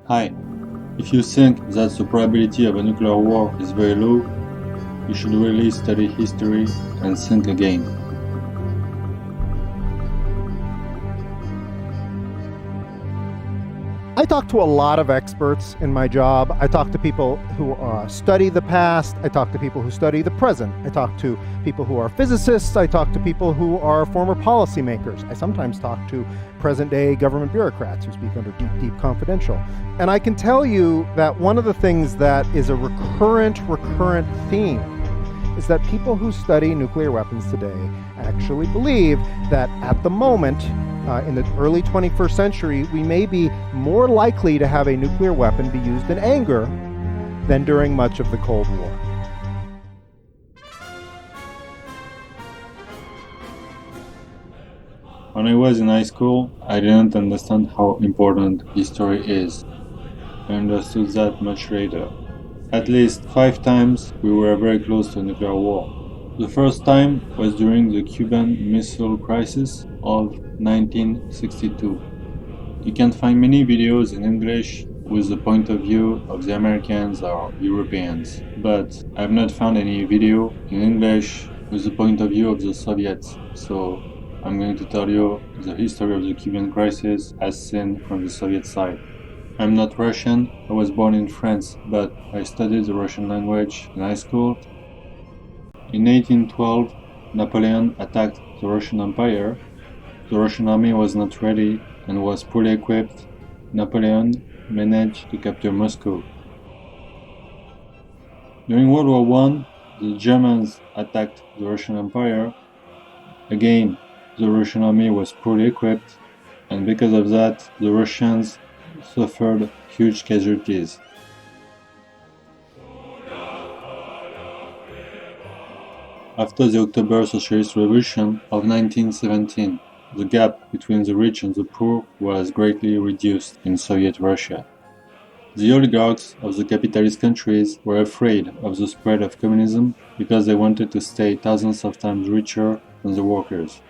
Hi, if you think that the probability of a nuclear war is very low, you should really study history and think again. I talk to a lot of experts in my job. I talk to people who study the past. I talk to people who study the present. I talk to people who are physicists. I talk to people who are former policymakers. I sometimes talk to present-day government bureaucrats who speak under deep confidential. And I can tell you that one of the things that is a recurrent theme is that people who study nuclear weapons today actually believe that at the moment, in the early 21st century, we may be more likely to have a nuclear weapon be used in anger than during much of the Cold War. When I was in high school, I didn't understand how important history is. I understood that much later. At least 5 times we were very close to a nuclear war. The first time was during the Cuban Missile Crisis of 1962. You can find many videos in English with the point of view of the Americans or Europeans, but I've not found any video in English with the point of view of the Soviets, so I'm going to tell you the history of the Cuban crisis as seen from the Soviet side. I'm not Russian, I was born in France, but I studied the Russian language in high school. In 1812, Napoleon attacked the Russian Empire. The Russian army was not ready and was poorly equipped. Napoleon managed to capture Moscow. During World War I, the Germans attacked the Russian Empire. Again, the Russian army was poorly equipped, and because of that, the Russians suffered huge casualties. After the October Socialist Revolution of 1917, the gap between the rich and the poor was greatly reduced in Soviet Russia. The oligarchs of the capitalist countries were afraid of the spread of communism because they wanted to stay thousands of times richer than the workers.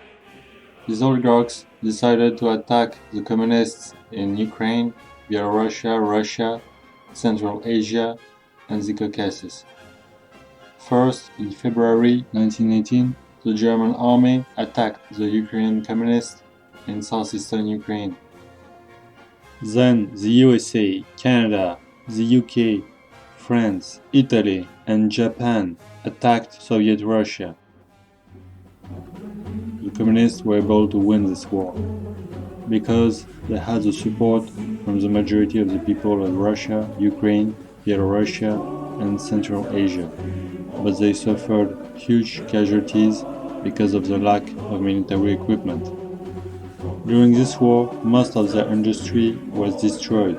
These oligarchs decided to attack the communists in Ukraine, Belarus, Russia, Central Asia, and the Caucasus. First, in February 1918, the German army attacked the Ukrainian communists in southeastern Ukraine. Then the USA, Canada, the UK, France, Italy, and Japan attacked Soviet Russia. The communists were able to win this war because they had the support from the majority of the people of Russia, Ukraine, Belarus, and Central Asia. But they suffered huge casualties because of the lack of military equipment. During this war, most of their industry was destroyed.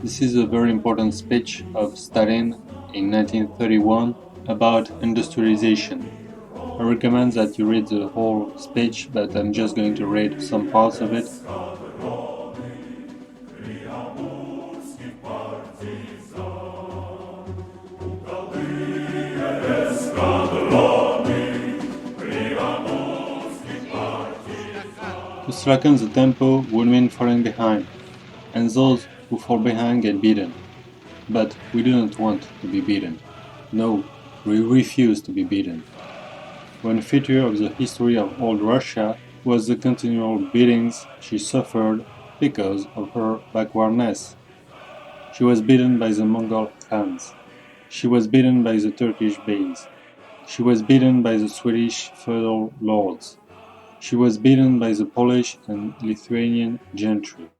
This is a very important speech of Stalin in 1931 about industrialization. I recommend that you read the whole speech, but I'm just going to read some parts of it. To slacken the tempo would mean falling behind, and those who fall behind get beaten. But we do not want to be beaten. No, we refuse to be beaten. One feature of the history of old Russia was the continual beatings she suffered because of her backwardness. She was beaten by the Mongol Khans. She was beaten by the Turkish Beys. She was beaten by the Swedish feudal lords. She was beaten by the Polish and Lithuanian gentry.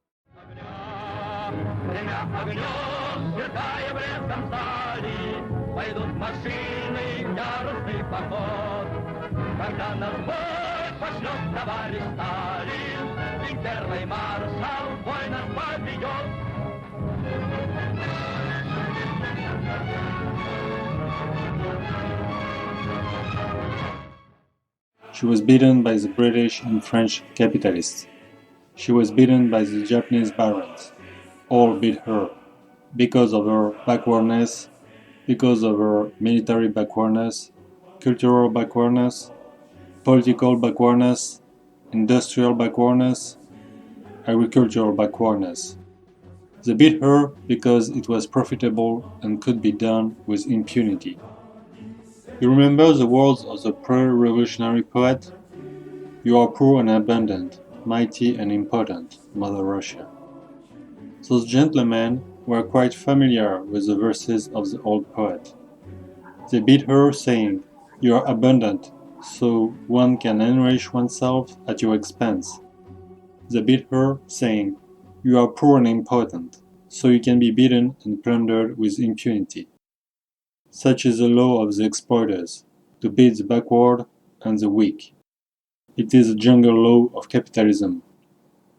She was beaten by the British and French capitalists. She was beaten by the Japanese barons. All beat her because of her backwardness, because of her military backwardness, cultural backwardness, political backwardness, industrial backwardness, agricultural backwardness. They beat her because it was profitable and could be done with impunity. You remember the words of the pre-revolutionary poet? You are poor and abundant, mighty and impotent, Mother Russia. Those gentlemen were quite familiar with the verses of the old poet. They beat her saying, "You are abundant, so one can enrich oneself at your expense." They beat her saying, "You are poor and impotent, so you can be beaten and plundered with impunity." Such is the law of the exploiters, to beat the backward and the weak. It is a jungle law of capitalism.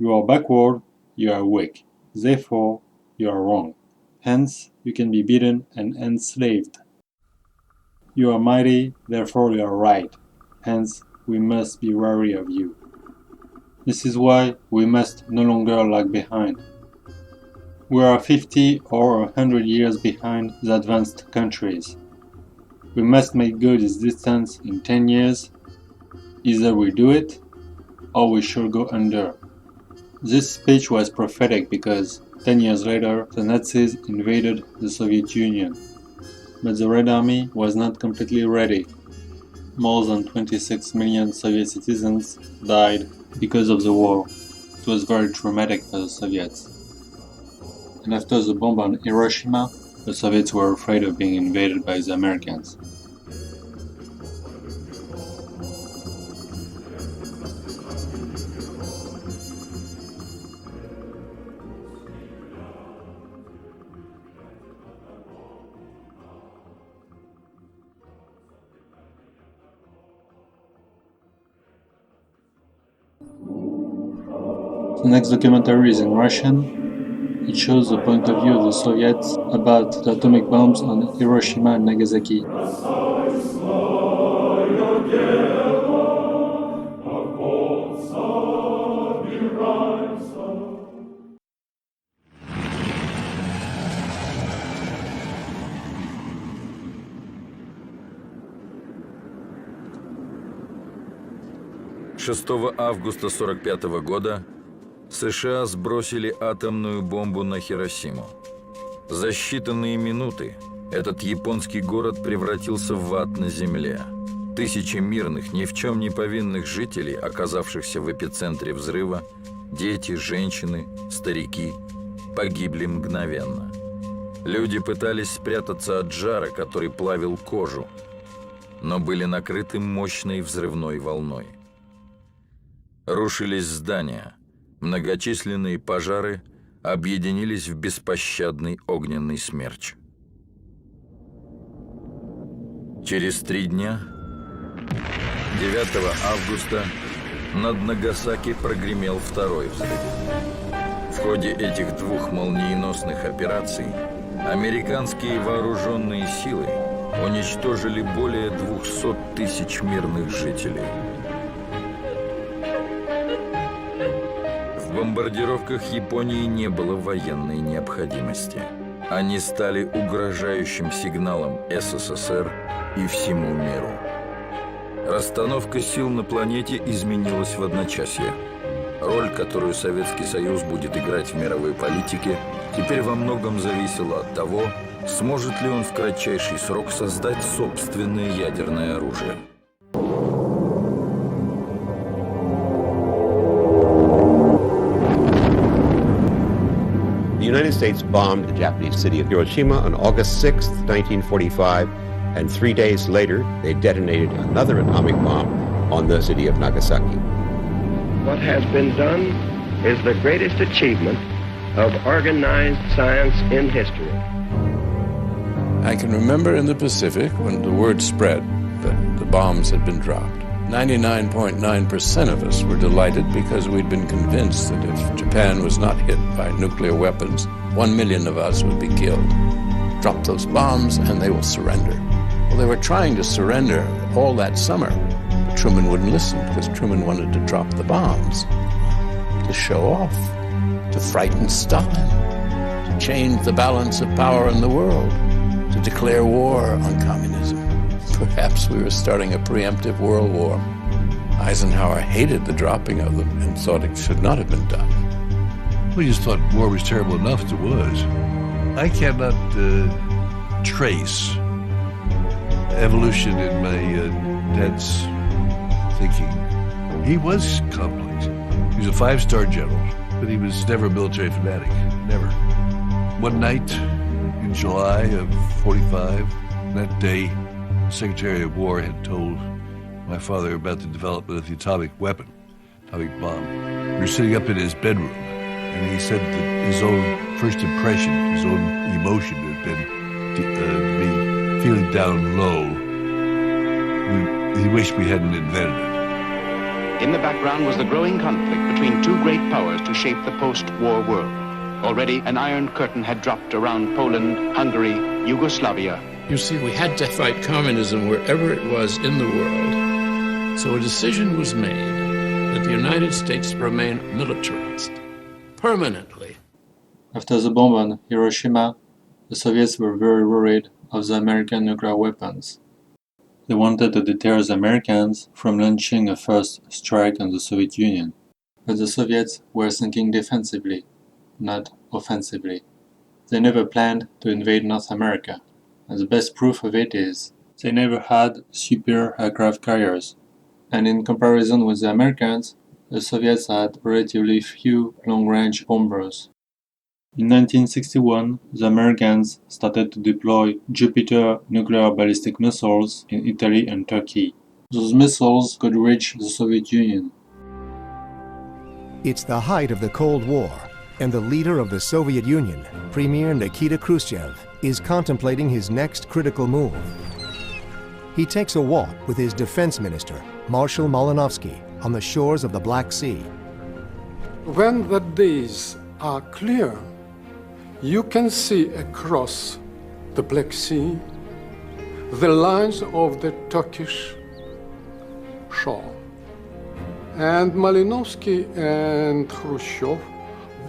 You are backward, you are weak. Therefore, you are wrong. Hence, you can be beaten and enslaved. You are mighty, therefore you are right. Hence, we must be wary of you. This is why we must no longer lag behind. We are 50 or 100 years behind the advanced countries. We must make good this distance in 10 years. Either we do it, or we shall go under. This speech was prophetic because 10 years later the Nazis invaded the Soviet Union. But the Red Army was not completely ready. More than 26 million Soviet citizens died because of the war. It was very traumatic for the Soviets. And after the bomb on Hiroshima, the Soviets were afraid of being invaded by the Americans. The next documentary is in Russian. It shows the point of view of the Soviets about the atomic bombs on Hiroshima and Nagasaki. «6 августа 1945 года США сбросили атомную бомбу на Хиросиму. За считанные минуты этот японский город превратился в ад на земле. Тысячи мирных, ни в чем не повинных жителей, оказавшихся в эпицентре взрыва, дети, женщины, старики, погибли мгновенно. Люди пытались спрятаться от жара, который плавил кожу, но были накрыты мощной взрывной волной. Рушились здания. Многочисленные пожары объединились в беспощадный огненный смерч. Через 3 дня, 9 августа, над Нагасаки прогремел второй взрыв. В ходе этих 2 молниеносных операций американские вооруженные силы уничтожили более 200 тысяч мирных жителей. В бомбардировках Японии не было военной необходимости. Они стали угрожающим сигналом СССР и всему миру. Расстановка сил на планете изменилась в одночасье. Роль, которую Советский Союз будет играть в мировой политике, теперь во многом зависела от того, сможет ли он в кратчайший срок создать собственное ядерное оружие. The United States bombed the Japanese city of Hiroshima on August 6, 1945, and 3 days later, they detonated another atomic bomb on the city of Nagasaki. What has been done is the greatest achievement of organized science in history. I can remember in the Pacific when the word spread that the bombs had been dropped. 99.9% of us were delighted because we'd been convinced that if Japan was not hit by nuclear weapons, 1 million of us would be killed. Drop those bombs and they will surrender. Well, they were trying to surrender all that summer, but Truman wouldn't listen because Truman wanted to drop the bombs to show off, to frighten Stalin, to change the balance of power in the world, to declare war on communism. Perhaps we were starting a preemptive world war. Eisenhower hated the dropping of them and thought it should not have been done. We just thought war was terrible enough as it was. I cannot trace evolution in my dad's thinking. He was complex. He was a five-star general, but he was never a military fanatic, never. One night in July of 45, that day, the Secretary of War had told my father about the development of the atomic weapon, atomic bomb. We were sitting up in his bedroom, and he said that his own first impression, his own emotion had been to be feeling down low. He wished we hadn't invented it. In the background was the growing conflict between two great powers to shape the post-war world. Already an iron curtain had dropped around Poland, Hungary, Yugoslavia. You see, we had to fight communism wherever it was in the world. So a decision was made that the United States remain militarist permanently. After the bomb on Hiroshima, the Soviets were very worried of the American nuclear weapons. They wanted to deter the Americans from launching a first strike on the Soviet Union. But the Soviets were thinking defensively, not offensively. They never planned to invade North America, and the best proof of it is they never had superior aircraft carriers. And in comparison with the Americans, the Soviets had relatively few long-range bombers. In 1961, the Americans started to deploy Jupiter nuclear ballistic missiles in Italy and Turkey. Those missiles could reach the Soviet Union. It's the height of the Cold War, and the leader of the Soviet Union, Premier Nikita Khrushchev, is contemplating his next critical move. He takes a walk with his defense minister, Marshal Malinovsky, on the shores of the Black Sea. When the days are clear, you can see across the Black Sea the lines of the Turkish shore. And Malinovsky and Khrushchev,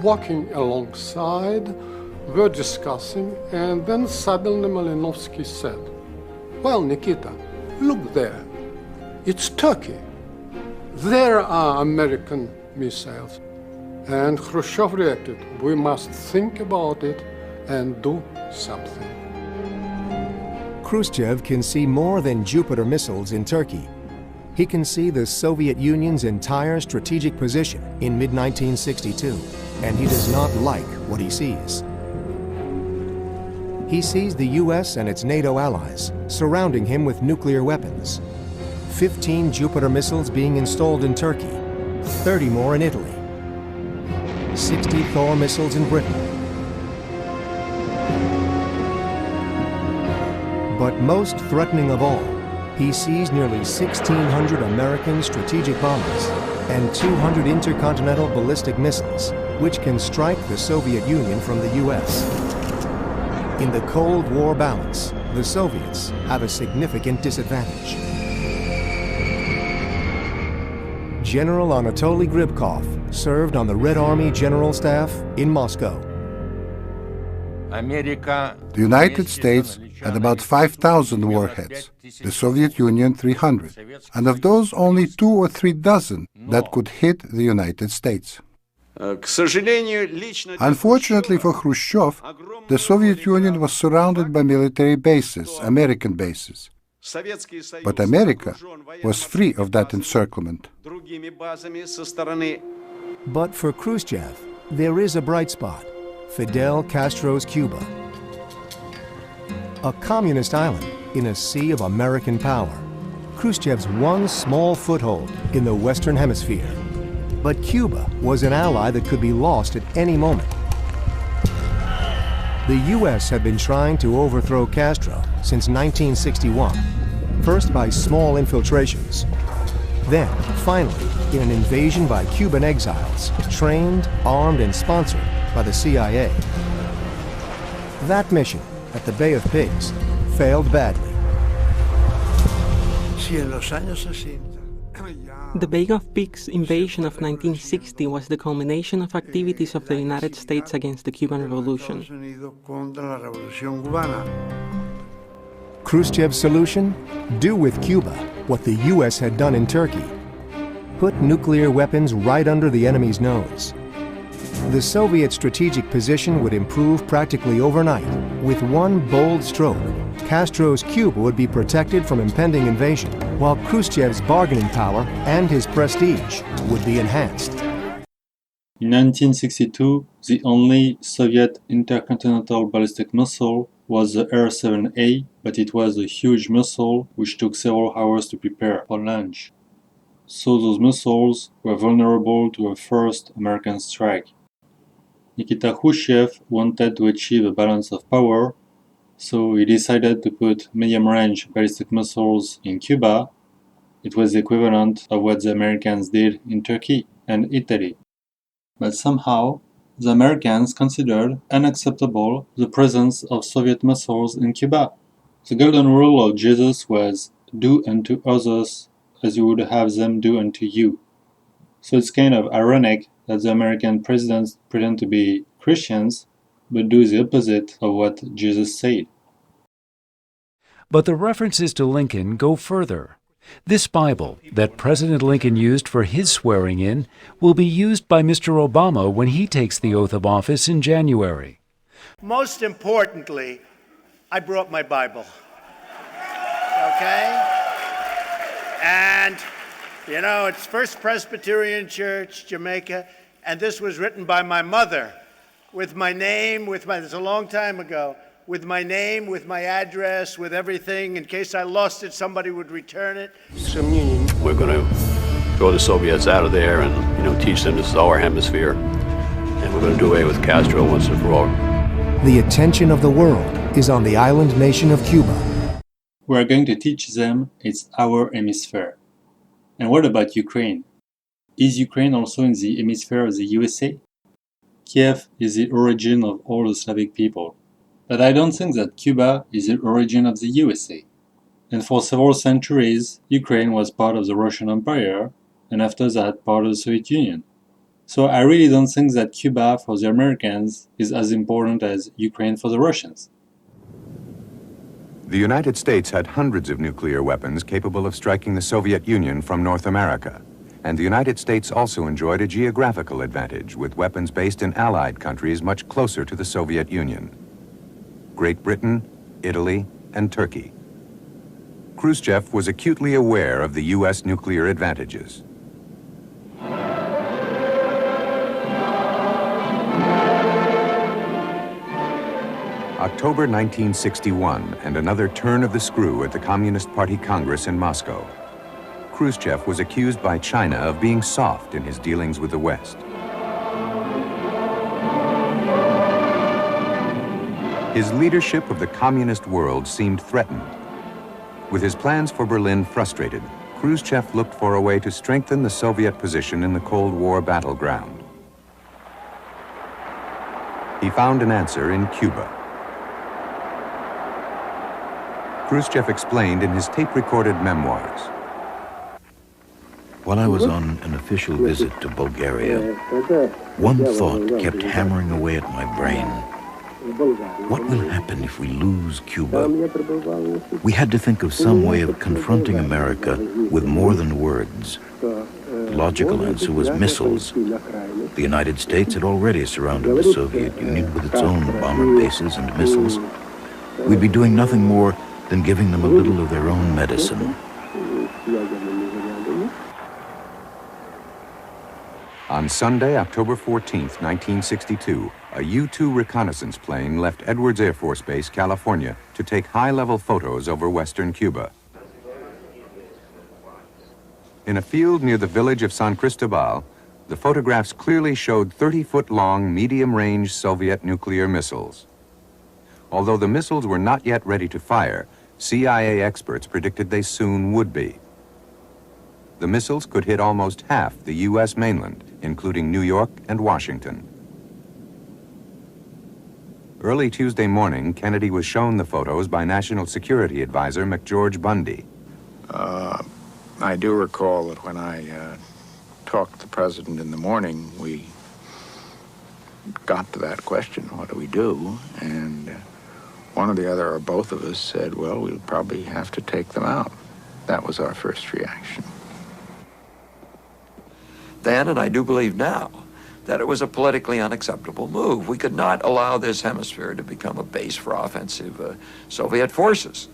walking alongside, were discussing, and then suddenly Malinovsky said, "Well, Nikita, look there. It's Turkey. There are American missiles." And Khrushchev reacted, "We must think about it and do something." Khrushchev can see more than Jupiter missiles in Turkey. He can see the Soviet Union's entire strategic position in mid-1962, and he does not like what he sees. He sees the US and its NATO allies surrounding him with nuclear weapons. 15 Jupiter missiles being installed in Turkey, 30 more in Italy, 60 Thor missiles in Britain. But most threatening of all, he sees nearly 1,600 American strategic bombers and 200 intercontinental ballistic missiles, which can strike the Soviet Union from the US. In the Cold War balance, the Soviets have a significant disadvantage. General Anatoly Gribkov served on the Red Army General Staff in Moscow. The United States had about 5,000 warheads, the Soviet Union 300, and of those only 2 or 3 dozen that could hit the United States. Unfortunately for Khrushchev, the Soviet Union was surrounded by military bases, American bases. But America was free of that encirclement. But for Khrushchev, there is a bright spot: Fidel Castro's Cuba. A communist island in a sea of American power, Khrushchev's one small foothold in the Western Hemisphere. But Cuba was an ally that could be lost at any moment. The US had been trying to overthrow Castro since 1961, first by small infiltrations, then, finally, in an invasion by Cuban exiles, trained, armed, and sponsored by the CIA. That mission, at the Bay of Pigs, failed badly. The Bay of Pigs invasion of 1960 was the culmination of activities of the United States against the Cuban Revolution. Khrushchev's solution? Do with Cuba what the US had done in Turkey. put nuclear weapons right under the enemy's nose. The Soviet strategic position would improve practically overnight. With one bold stroke, Castro's Cuba would be protected from impending invasion, while Khrushchev's bargaining power and his prestige would be enhanced. In 1962, the only Soviet intercontinental ballistic missile was the R-7A, but it was a huge missile which took several hours to prepare for launch. So those missiles were vulnerable to a first American strike. Nikita Khrushchev wanted to achieve a balance of power, so he decided to put medium-range ballistic missiles in Cuba. It was the equivalent of what the Americans did in Turkey and Italy. But somehow, the Americans considered unacceptable the presence of Soviet missiles in Cuba. The golden rule of Jesus was, do unto others as you would have them do unto you. So it's kind of ironic that the American presidents pretend to be Christians, but do the opposite of what Jesus said. But the references to Lincoln go further. This Bible that President Lincoln used for his swearing-in will be used by Mr. Obama when he takes the oath of office in January. Most importantly, I brought my Bible. Okay? And, you know, it's First Presbyterian Church, Jamaica, and this was written by my mother with my name, it's a long time ago, with my name, with my address, with everything. In case I lost it, somebody would return it. We're going to throw the Soviets out of there and, teach them this is our hemisphere. And we're going to do away with Castro once and for all. The attention of the world is on the island nation of Cuba. We are going to teach them it's our hemisphere. And what about Ukraine? Is Ukraine also in the hemisphere of the USA? Kiev is the origin of all the Slavic people. But I don't think that Cuba is the origin of the USA. And for several centuries, Ukraine was part of the Russian Empire, and after that, part of the Soviet Union. So I really don't think that Cuba for the Americans is as important as Ukraine for the Russians. The United States had hundreds of nuclear weapons capable of striking the Soviet Union from North America. And the United States also enjoyed a geographical advantage with weapons based in Allied countries much closer to the Soviet Union: Great Britain, Italy, and Turkey. Khrushchev was acutely aware of the U.S. nuclear advantages. October 1961, and another turn of the screw at the Communist Party Congress in Moscow. Khrushchev was accused by China of being soft in his dealings with the West. His leadership of the communist world seemed threatened. With his plans for Berlin frustrated, Khrushchev looked for a way to strengthen the Soviet position in the Cold War battleground. He found an answer in Cuba. Khrushchev explained in his tape-recorded memoirs. While I was on an official visit to Bulgaria, one thought kept hammering away at my brain. What will happen if we lose Cuba? We had to think of some way of confronting America with more than words. The logical answer was missiles. The United States had already surrounded the Soviet Union with its own bomber bases and missiles. We'd be doing nothing more than giving them a little of their own medicine. On Sunday, October 14th, 1962, a U-2 reconnaissance plane left Edwards Air Force Base, California, to take high-level photos over western Cuba. In a field near the village of San Cristobal, the photographs clearly showed 30-foot-long, medium-range Soviet nuclear missiles. Although the missiles were not yet ready to fire, CIA experts predicted they soon would be. The missiles could hit almost half the U.S. mainland, including New York and Washington. Early Tuesday morning, Kennedy was shown the photos by National Security Advisor McGeorge Bundy. I do recall that when I talked to the president in the morning, we got to that question, what do we do? And one or the other or both of us said, well, we'll probably have to take them out. That was our first reaction. then, and I do believe now, that it was a politically unacceptable move. We could not allow this hemisphere to become a base for offensive Soviet forces.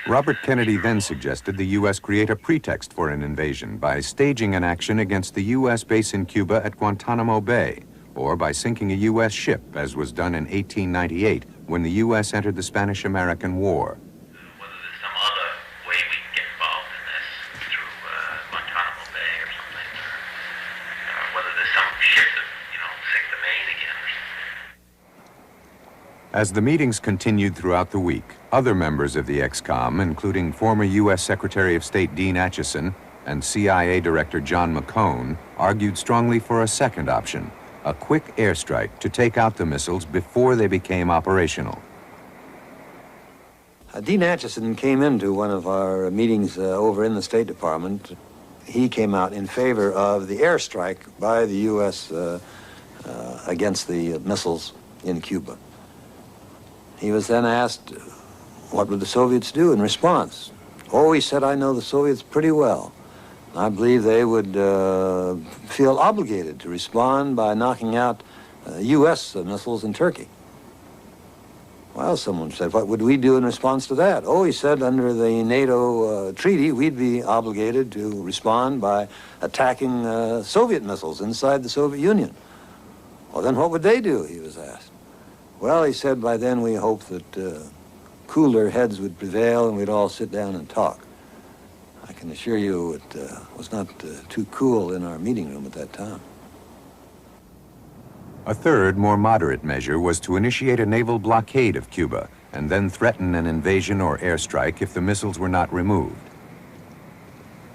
Robert Kennedy then suggested the U.S. create a pretext for an invasion by staging an action against the U.S. base in Cuba at Guantanamo Bay, or by sinking a U.S. ship, as was done in 1898 when the U.S. entered the Spanish-American War. As the meetings continued throughout the week, other members of the ExComm, including former U.S. Secretary of State Dean Acheson and CIA Director John McCone, argued strongly for a second option, a quick airstrike to take out the missiles before they became operational. Dean Acheson came into one of our meetings over in the State Department. He came out in favor of the airstrike by the U.S. Against the missiles in Cuba. He was then asked, what would the Soviets do in response? Oh, he said, I know the Soviets pretty well. I believe they would feel obligated to respond by knocking out U.S. missiles in Turkey. Well, someone said, what would we do in response to that? Oh, he said, under the NATO treaty, we'd be obligated to respond by attacking Soviet missiles inside the Soviet Union. Well, then what would they do, he was asked. Well, he said, by then we hoped that cooler heads would prevail and we'd all sit down and talk. I can assure you it was not too cool in our meeting room at that time. A third, more moderate measure was to initiate a naval blockade of Cuba and then threaten an invasion or airstrike if the missiles were not removed.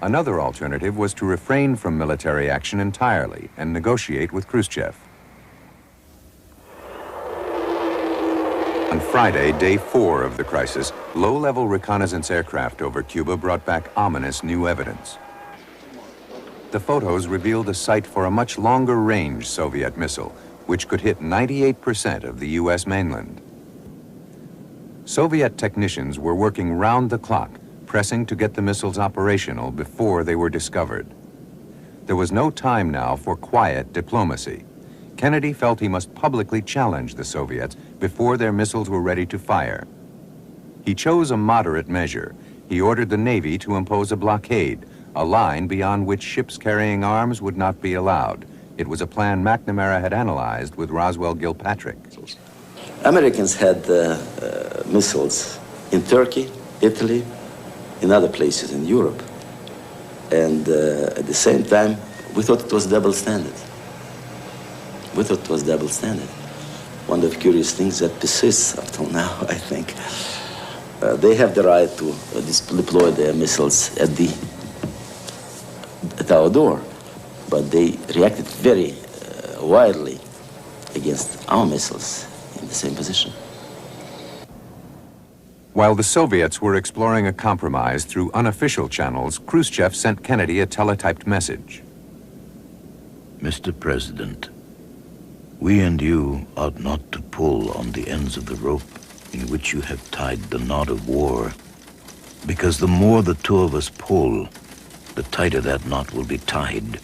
Another alternative was to refrain from military action entirely and negotiate with Khrushchev. On Friday, day 4 of the crisis, low-level reconnaissance aircraft over Cuba brought back ominous new evidence. The photos revealed a site for a much longer-range Soviet missile, which could hit 98% of the U.S. mainland. Soviet technicians were working round the clock, pressing to get the missiles operational before they were discovered. There was no time now for quiet diplomacy. Kennedy felt he must publicly challenge the Soviets before their missiles were ready to fire. He chose a moderate measure. He ordered the Navy to impose a blockade, a line beyond which ships carrying arms would not be allowed. It was a plan McNamara had analyzed with Roswell Gilpatrick. Americans had missiles in Turkey, Italy, in other places in Europe. And at the same time, we thought it was double standard. We thought it was double standard. One of the curious things that persists up till now, I think. They have the right to deploy their missiles at our door, but they reacted very wildly against our missiles in the same position. While the Soviets were exploring a compromise through unofficial channels, Khrushchev sent Kennedy a teletyped message. Mr. President, we and you ought not to pull on the ends of the rope in which you have tied the knot of war, because the more the two of us pull, the tighter that knot will be tied.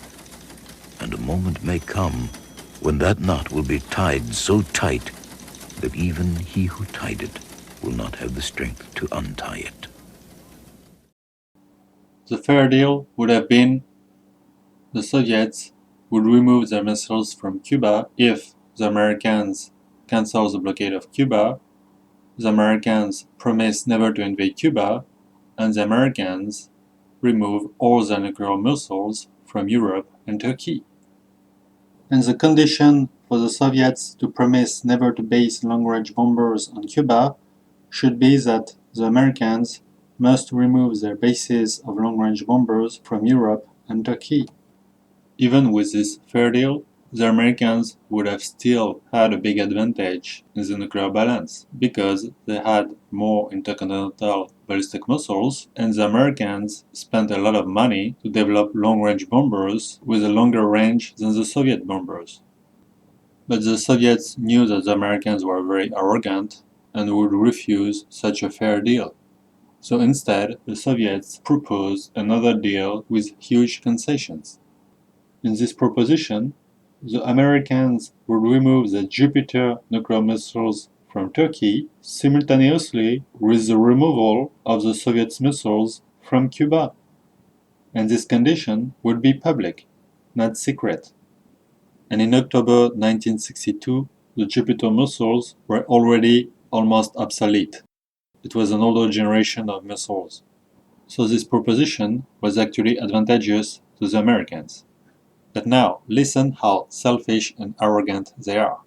And a moment may come when that knot will be tied so tight that even he who tied it will not have the strength to untie it. The fair deal would have been the Soviets would remove their missiles from Cuba if the Americans cancel the blockade of Cuba, the Americans promise never to invade Cuba, and the Americans remove all their nuclear missiles from Europe and Turkey. And the condition for the Soviets to promise never to base long-range bombers on Cuba should be that the Americans must remove their bases of long-range bombers from Europe and Turkey. Even with this fair deal, the Americans would have still had a big advantage in the nuclear balance because they had more intercontinental ballistic missiles, and the Americans spent a lot of money to develop long-range bombers with a longer range than the Soviet bombers. But the Soviets knew that the Americans were very arrogant and would refuse such a fair deal. So instead, the Soviets proposed another deal with huge concessions. In this proposition, the Americans would remove the Jupiter nuclear missiles from Turkey simultaneously with the removal of the Soviet missiles from Cuba. And this condition would be public, not secret. And in October 1962, the Jupiter missiles were already almost obsolete. It was an older generation of missiles. So this proposition was actually advantageous to the Americans. But now, listen how selfish and arrogant they are.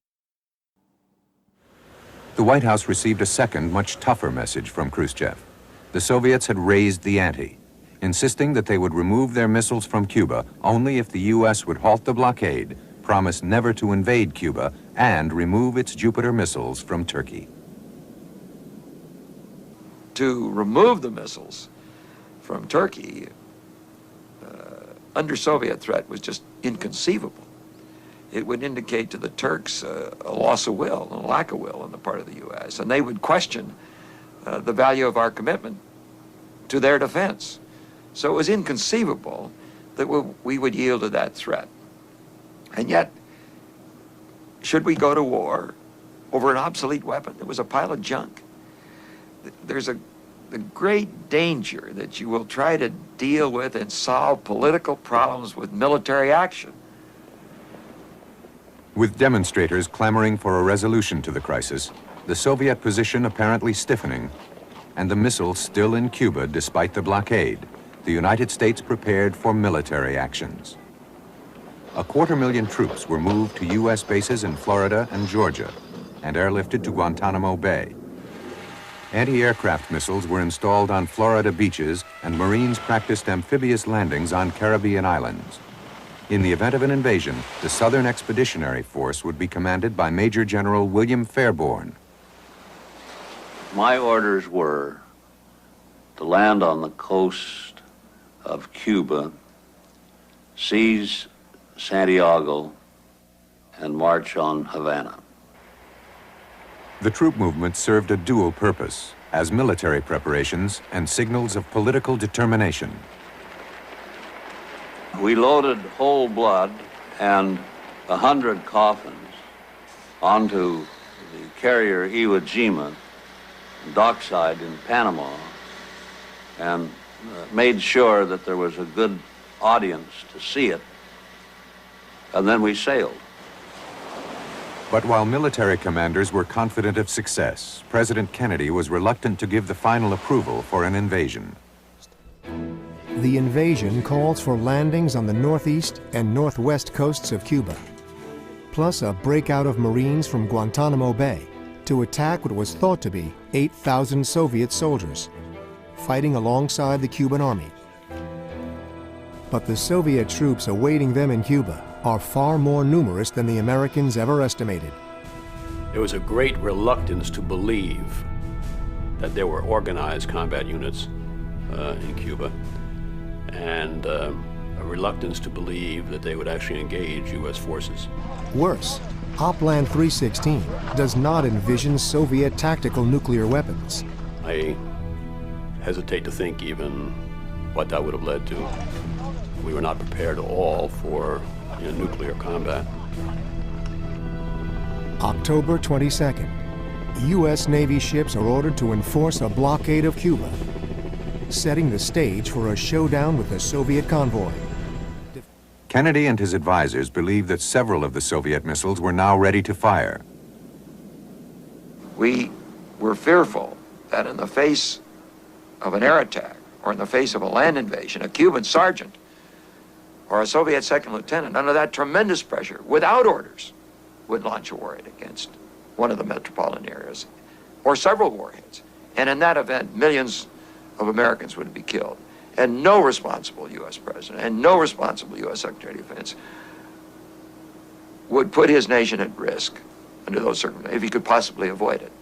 The White House received a second, much tougher message from Khrushchev. The Soviets had raised the ante, insisting that they would remove their missiles from Cuba only if the U.S. would halt the blockade, promise never to invade Cuba, and remove its Jupiter missiles from Turkey. To remove the missiles from Turkey under Soviet threat was just inconceivable. It would indicate to the Turks a loss of will, and a lack of will on the part of the U.S., and they would question the value of our commitment to their defense. So it was inconceivable that we would yield to that threat. And yet, should we go to war over an obsolete weapon? It was a pile of junk. There's the great danger that you will try to deal with and solve political problems with military action. With demonstrators clamoring for a resolution to the crisis, the Soviet position apparently stiffening, and the missiles still in Cuba despite the blockade, the United States prepared for military actions. 250,000 troops were moved to U.S. bases in Florida and Georgia and airlifted to Guantanamo Bay. Anti-aircraft missiles were installed on Florida beaches, and Marines practiced amphibious landings on Caribbean islands. In the event of an invasion, the Southern Expeditionary Force would be commanded by Major General William Fairborn. My orders were to land on the coast of Cuba, seize Santiago, and march on Havana. The troop movement served a dual purpose, as military preparations and signals of political determination. We loaded whole blood and 100 coffins onto the carrier Iwo Jima, dockside in Panama, and made sure that there was a good audience to see it, and then we sailed. But while military commanders were confident of success, President Kennedy was reluctant to give the final approval for an invasion. The invasion calls for landings on the northeast and northwest coasts of Cuba, plus a breakout of Marines from Guantanamo Bay to attack what was thought to be 8,000 Soviet soldiers, fighting alongside the Cuban army. But the Soviet troops awaiting them in Cuba are far more numerous than the Americans ever estimated. There was a great reluctance to believe that there were organized combat units in Cuba, and a reluctance to believe that they would actually engage U.S. forces. Worse, Oplan 316 does not envision Soviet tactical nuclear weapons. I hesitate to think even what that would have led to. We were not prepared at all for nuclear combat. October 22nd, U.S. Navy ships are ordered to enforce a blockade of Cuba, setting the stage for a showdown with the Soviet convoy. Kennedy and his advisors believed that several of the Soviet missiles were now ready to fire. We were fearful that in the face of an air attack, or in the face of a land invasion, a Cuban sergeant or a Soviet second lieutenant, under that tremendous pressure, without orders, would launch a warhead against one of the metropolitan areas, or several warheads. And in that event, millions of Americans would be killed. And no responsible U.S. president and no responsible U.S. Secretary of Defense would put his nation at risk under those circumstances, if he could possibly avoid it.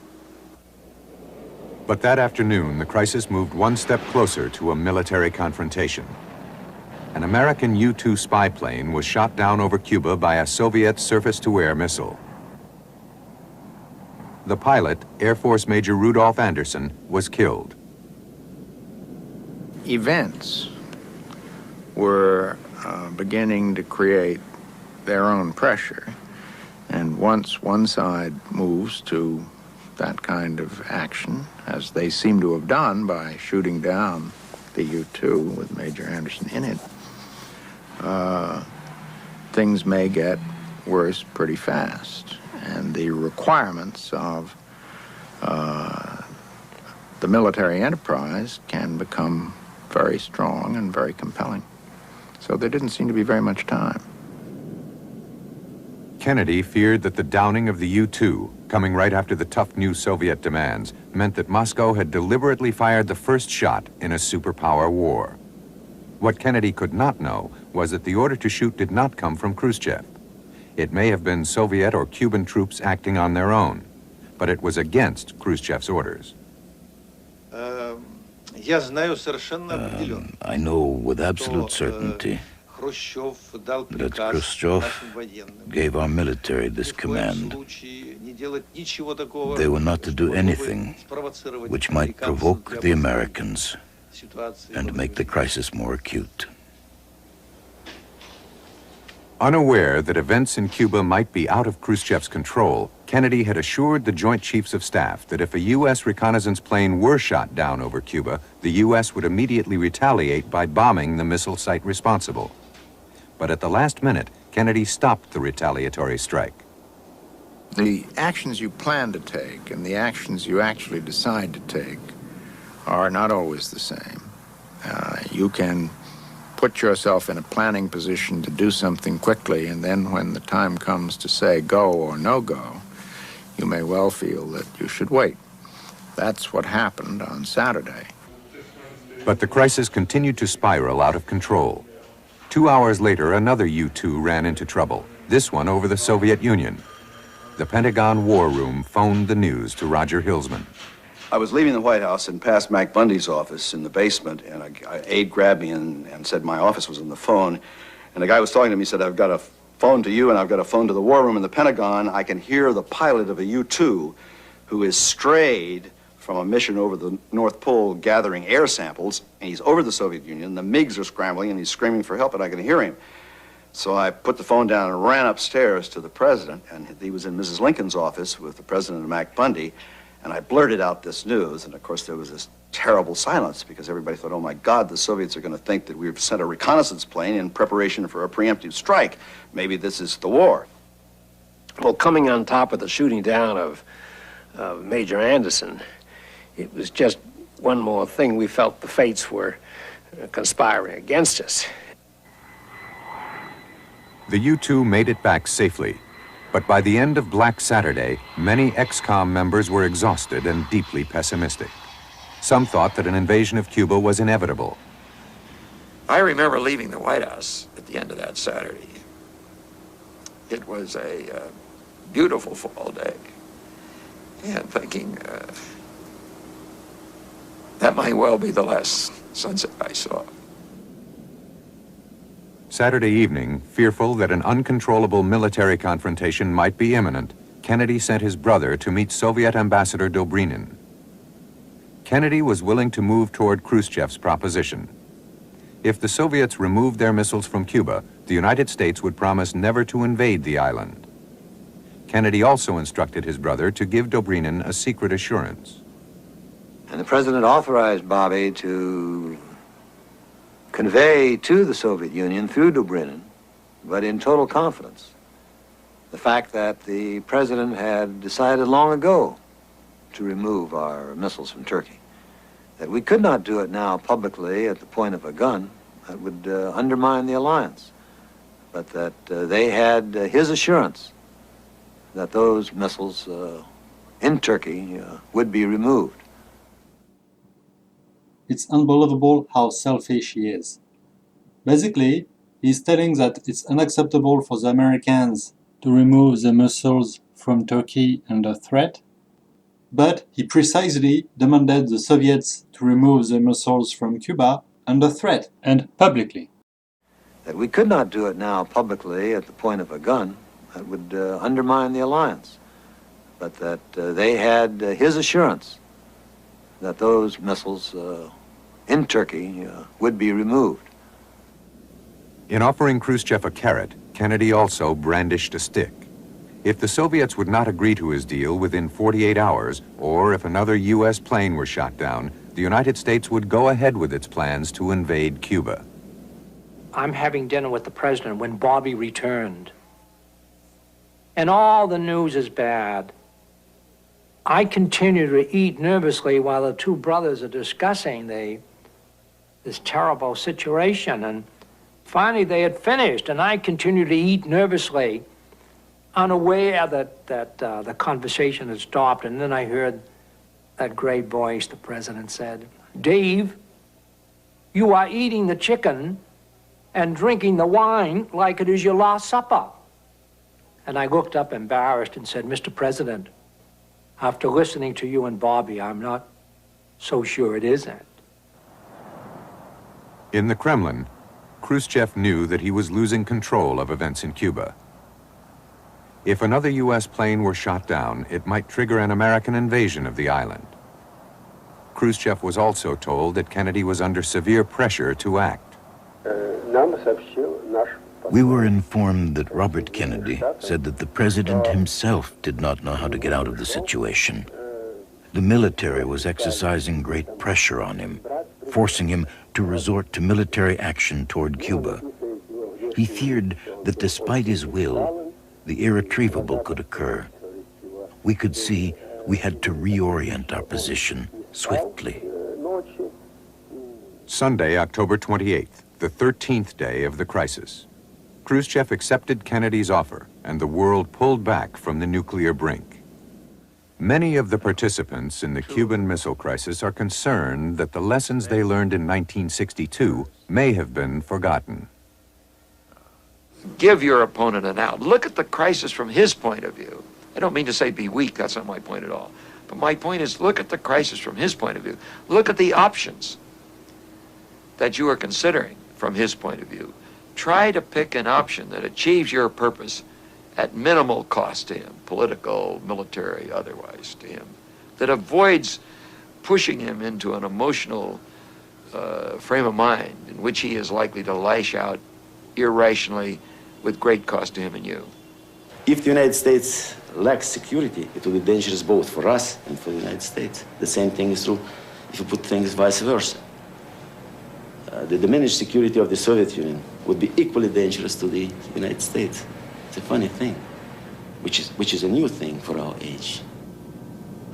But that afternoon, the crisis moved one step closer to a military confrontation. An American U-2 spy plane was shot down over Cuba by a Soviet surface-to-air missile. The pilot, Air Force Major Rudolph Anderson, was killed. Events were beginning to create their own pressure. And once one side moves to that kind of action, as they seem to have done by shooting down the U-2 with Major Anderson in it, things may get worse pretty fast. And the requirements of the military enterprise can become very strong and very compelling. So there didn't seem to be very much time. Kennedy feared that the downing of the U-2, coming right after the tough new Soviet demands, meant that Moscow had deliberately fired the first shot in a superpower war. What Kennedy could not know was that the order to shoot did not come from Khrushchev. It may have been Soviet or Cuban troops acting on their own, but it was against Khrushchev's orders. I know with absolute certainty that Khrushchev gave our military this command. They were not to do anything which might provoke the Americans and make the crisis more acute. Unaware that events in Cuba might be out of Khrushchev's control, Kennedy had assured the Joint Chiefs of Staff that if a U.S. reconnaissance plane were shot down over Cuba, the U.S. would immediately retaliate by bombing the missile site responsible. But at the last minute, Kennedy stopped the retaliatory strike. The actions you plan to take and the actions you actually decide to take are not always the same. You can put yourself in a planning position to do something quickly, and then when the time comes to say go or no go, you may well feel that you should wait. That's what happened on Saturday. But the crisis continued to spiral out of control. 2 hours later, another U-2 ran into trouble, this one over the Soviet Union. The Pentagon War Room phoned the news to Roger Hilsman. I was leaving the White House and passed Mac Bundy's office in the basement, and an aide grabbed me and said my office was on the phone. And the guy was talking to me, said, I've got a phone to you and I've got a phone to the War Room in the Pentagon. I can hear the pilot of a U-2 who is strayed from a mission over the North Pole gathering air samples, and he's over the Soviet Union. The MiGs are scrambling and he's screaming for help, and I can hear him. So I put the phone down and ran upstairs to the president, and he was in Mrs. Lincoln's office with the president of Mac Bundy. And I blurted out this news, and of course there was this terrible silence because everybody thought, oh my God, the Soviets are going to think that we've sent a reconnaissance plane in preparation for a preemptive strike. Maybe this is the war. Well, coming on top of the shooting down of Major Anderson, it was just one more thing. We felt the fates were conspiring against us. The U-2 made it back safely. But by the end of Black Saturday, many ex-com members were exhausted and deeply pessimistic. Some thought that an invasion of Cuba was inevitable. I remember leaving the White House at the end of that Saturday. It was a beautiful fall day, and thinking that might well be the last sunset I saw. Saturday evening, fearful that an uncontrollable military confrontation might be imminent, Kennedy sent his brother to meet Soviet Ambassador Dobrynin. Kennedy was willing to move toward Khrushchev's proposition. If the Soviets removed their missiles from Cuba, the United States would promise never to invade the island. Kennedy also instructed his brother to give Dobrynin a secret assurance. And the president authorized Bobby to convey to the Soviet Union through Dobrynin, but in total confidence, the fact that the president had decided long ago to remove our missiles from Turkey. That we could not do it now publicly at the point of a gun. That would undermine the alliance. But that they had his assurance that those missiles in Turkey would be removed. It's unbelievable how selfish he is. Basically, he's telling that it's unacceptable for the Americans to remove the missiles from Turkey under threat, but he precisely demanded the Soviets to remove the missiles from Cuba under threat and publicly. That we could not do it now publicly at the point of a gun. That would undermine the alliance. but that they had his assurance that those missiles in Turkey would be removed. In offering Khrushchev a carrot, Kennedy also brandished a stick. If the Soviets would not agree to his deal within 48 hours, or if another U.S. plane were shot down, the United States would go ahead with its plans to invade Cuba. I'm having dinner with the president when Bobby returned. And all the news is bad. I continue to eat nervously while the two brothers are discussing this terrible situation. And finally they had finished, and I continued to eat nervously, unaware that the conversation had stopped. And then I heard that great voice. The president said, "Dave, you are eating the chicken and drinking the wine like it is your last supper." And I looked up embarrassed and said, "Mr. President, after listening to you and Bobby, I'm not so sure it isn't." In the Kremlin, Khrushchev knew that he was losing control of events in Cuba. If another U.S. plane were shot down, it might trigger an American invasion of the island. Khrushchev was also told that Kennedy was under severe pressure to act. We were informed that Robert Kennedy said that the president himself did not know how to get out of the situation. The military was exercising great pressure on him, forcing him to resort to military action toward Cuba. He feared that despite his will, the irretrievable could occur. We could see we had to reorient our position swiftly. Sunday, October 28th, the 13th day of the crisis. Khrushchev accepted Kennedy's offer, and the world pulled back from the nuclear brink. Many of the participants in the Cuban Missile Crisis are concerned that the lessons they learned in 1962 may have been forgotten. Give your opponent an out. Look at the crisis from his point of view. I don't mean to say be weak, that's not my point at all. But my point is, look at the crisis from his point of view. Look at the options that you are considering from his point of view. Try to pick an option that achieves your purpose at minimal cost to him, political, military, otherwise to him, that avoids pushing him into an emotional frame of mind in which he is likely to lash out irrationally with great cost to him and you. If the United States lacks security, it will be dangerous both for us and for the United States. The same thing is true if you put things vice versa. The diminished security of the Soviet Union would be equally dangerous to the United States. It's a funny thing, which is a new thing for our age.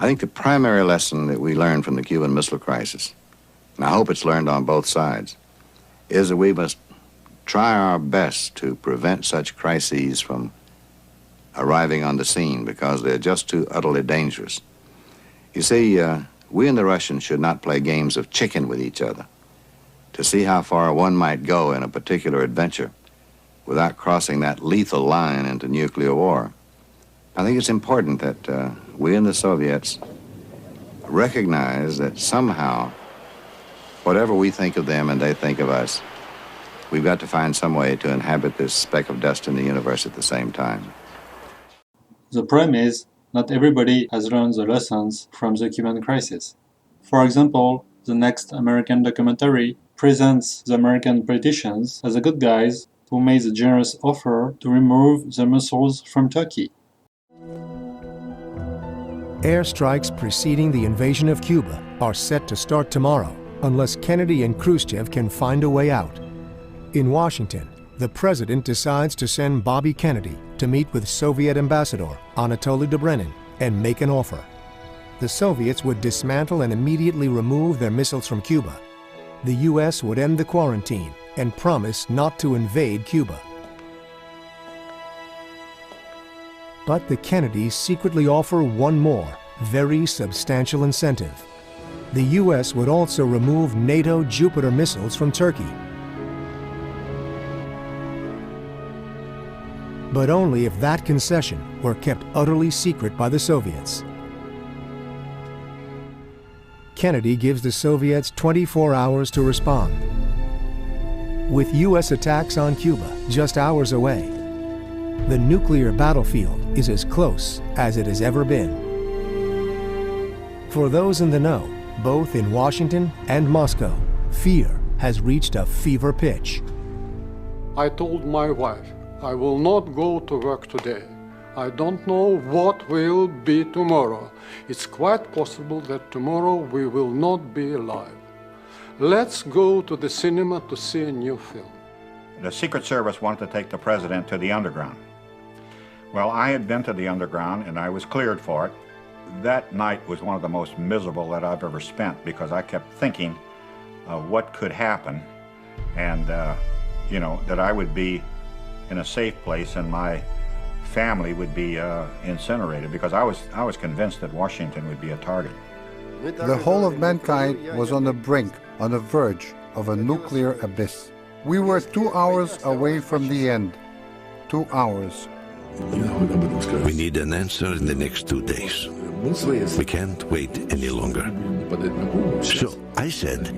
I think the primary lesson that we learned from the Cuban Missile Crisis, and I hope it's learned on both sides, is that we must try our best to prevent such crises from arriving on the scene because they're just too utterly dangerous. You see, we and the Russians should not play games of chicken with each other to see how far one might go in a particular adventure without crossing that lethal line into nuclear war. I think it's important that we and the Soviets recognize that somehow, whatever we think of them and they think of us, we've got to find some way to inhabit this speck of dust in the universe at the same time. The problem is, not everybody has learned the lessons from the Cuban crisis. For example, the next American documentary presents the American politicians as the good guys who made the generous offer to remove the missiles from Turkey. Airstrikes preceding the invasion of Cuba are set to start tomorrow unless Kennedy and Khrushchev can find a way out. In Washington, the president decides to send Bobby Kennedy to meet with Soviet ambassador Anatoly Dobrynin and make an offer. The Soviets would dismantle and immediately remove their missiles from Cuba. The U.S. would end the quarantine and promise not to invade Cuba. But the Kennedys secretly offer one more, very substantial incentive. The U.S. would also remove NATO Jupiter missiles from Turkey. But only if that concession were kept utterly secret by the Soviets. Kennedy gives the Soviets 24 hours to respond. With U.S. attacks on Cuba just hours away, the nuclear battlefield is as close as it has ever been. For those in the know, both in Washington and Moscow, fear has reached a fever pitch. I told my wife, I will not go to work today. I don't know what will be tomorrow. It's quite possible that tomorrow we will not be alive. Let's go to the cinema to see a new film. The Secret Service wanted to take the president to the underground. Well, I had been to the underground and I was cleared for it. That night was one of the most miserable that I've ever spent because I kept thinking of what could happen and, you know, that I would be in a safe place and my family would be incinerated because I was convinced that Washington would be a target. The whole of mankind was on the brink, on the verge of a nuclear abyss. We were 2 hours away from the end. 2 hours. We need an answer in the next 2 days. We can't wait any longer. So I said,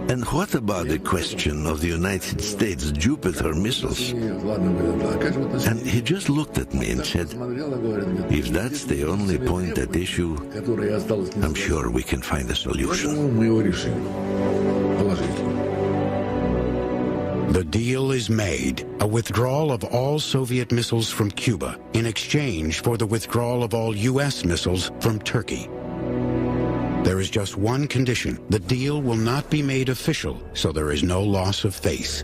and what about the question of the United States Jupiter missiles? And he just looked at me and said, if that's the only point at issue, I'm sure we can find a solution. The deal is made, a withdrawal of all Soviet missiles from Cuba in exchange for the withdrawal of all U.S. missiles from Turkey. There is just one condition. The deal will not be made official, so there is no loss of face.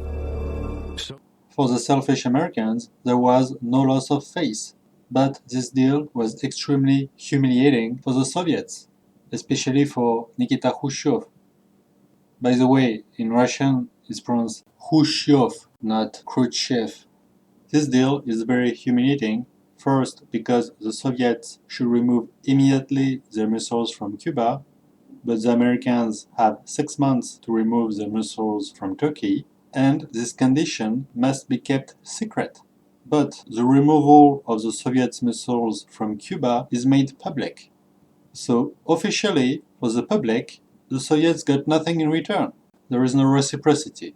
For the selfish Americans, there was no loss of face, but this deal was extremely humiliating for the Soviets, especially for Nikita Khrushchev. By the way, in Russian, it's pronounced Khrushchev, not Khrushchev. This deal is very humiliating, first because the Soviets should remove immediately their missiles from Cuba, but the Americans have 6 months to remove the missiles from Turkey, and this condition must be kept secret. But the removal of the Soviet missiles from Cuba is made public. So officially, for the public, the Soviets got nothing in return. There is no reciprocity.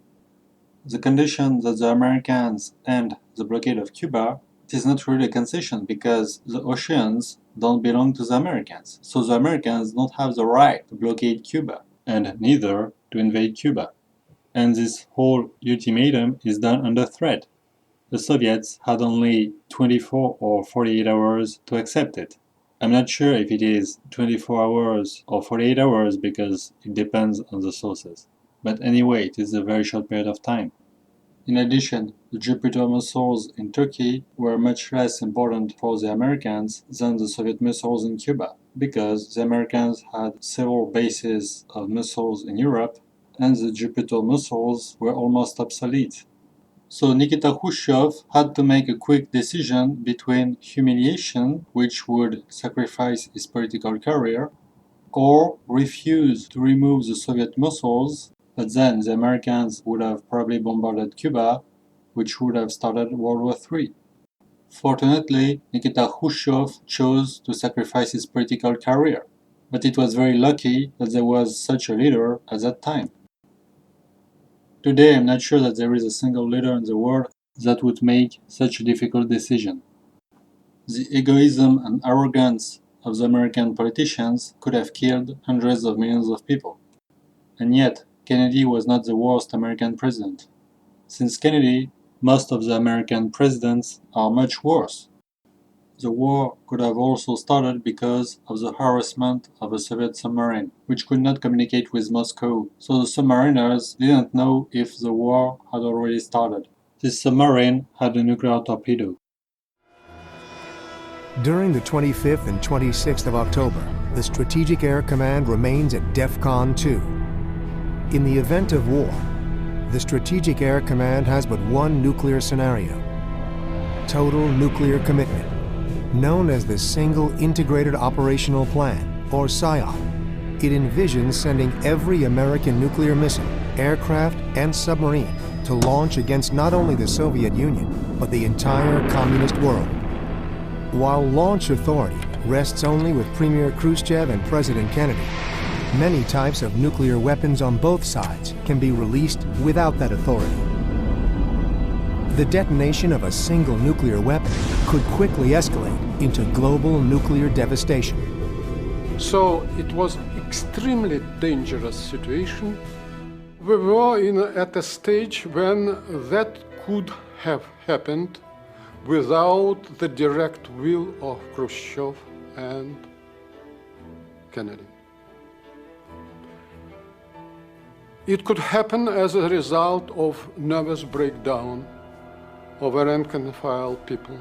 The condition that the Americans end the blockade of Cuba, it is not really a concession because the oceans don't belong to the Americans. So the Americans don't have the right to blockade Cuba, and neither to invade Cuba. And this whole ultimatum is done under threat. The Soviets had only 24 or 48 hours to accept it. I'm not sure if it is 24 hours or 48 hours because it depends on the sources. But anyway, it is a very short period of time. In addition, the Jupiter missiles in Turkey were much less important for the Americans than the Soviet missiles in Cuba, because the Americans had several bases of missiles in Europe, and the Jupiter missiles were almost obsolete. So Nikita Khrushchev had to make a quick decision between humiliation, which would sacrifice his political career, or refuse to remove the Soviet missiles, but then the Americans would have probably bombarded Cuba, which would have started World War III. Fortunately, Nikita Khrushchev chose to sacrifice his political career, but it was very lucky that there was such a leader at that time. Today, I'm not sure that there is a single leader in the world that would make such a difficult decision. The egoism and arrogance of the American politicians could have killed hundreds of millions of people. And yet, Kennedy was not the worst American president. Since Kennedy, most of the American presidents are much worse. The war could have also started because of the harassment of a Soviet submarine, which could not communicate with Moscow, so the submariners didn't know if the war had already started. This submarine had a nuclear torpedo. During the 25th and 26th of October, the Strategic Air Command remains at DEFCON 2. In the event of war, the Strategic Air Command has but one nuclear scenario: total nuclear commitment, known as the Single Integrated Operational Plan, or SIOP. It envisions sending every American nuclear missile, aircraft, and submarine to launch against not only the Soviet Union, but the entire communist world. While launch authority rests only with Premier Khrushchev and President Kennedy, many types of nuclear weapons on both sides can be released without that authority. The detonation of a single nuclear weapon could quickly escalate into global nuclear devastation. So it was extremely dangerous situation. We were at a stage when that could have happened without the direct will of Khrushchev and Kennedy. It could happen as a result of nervous breakdown of rank and file people.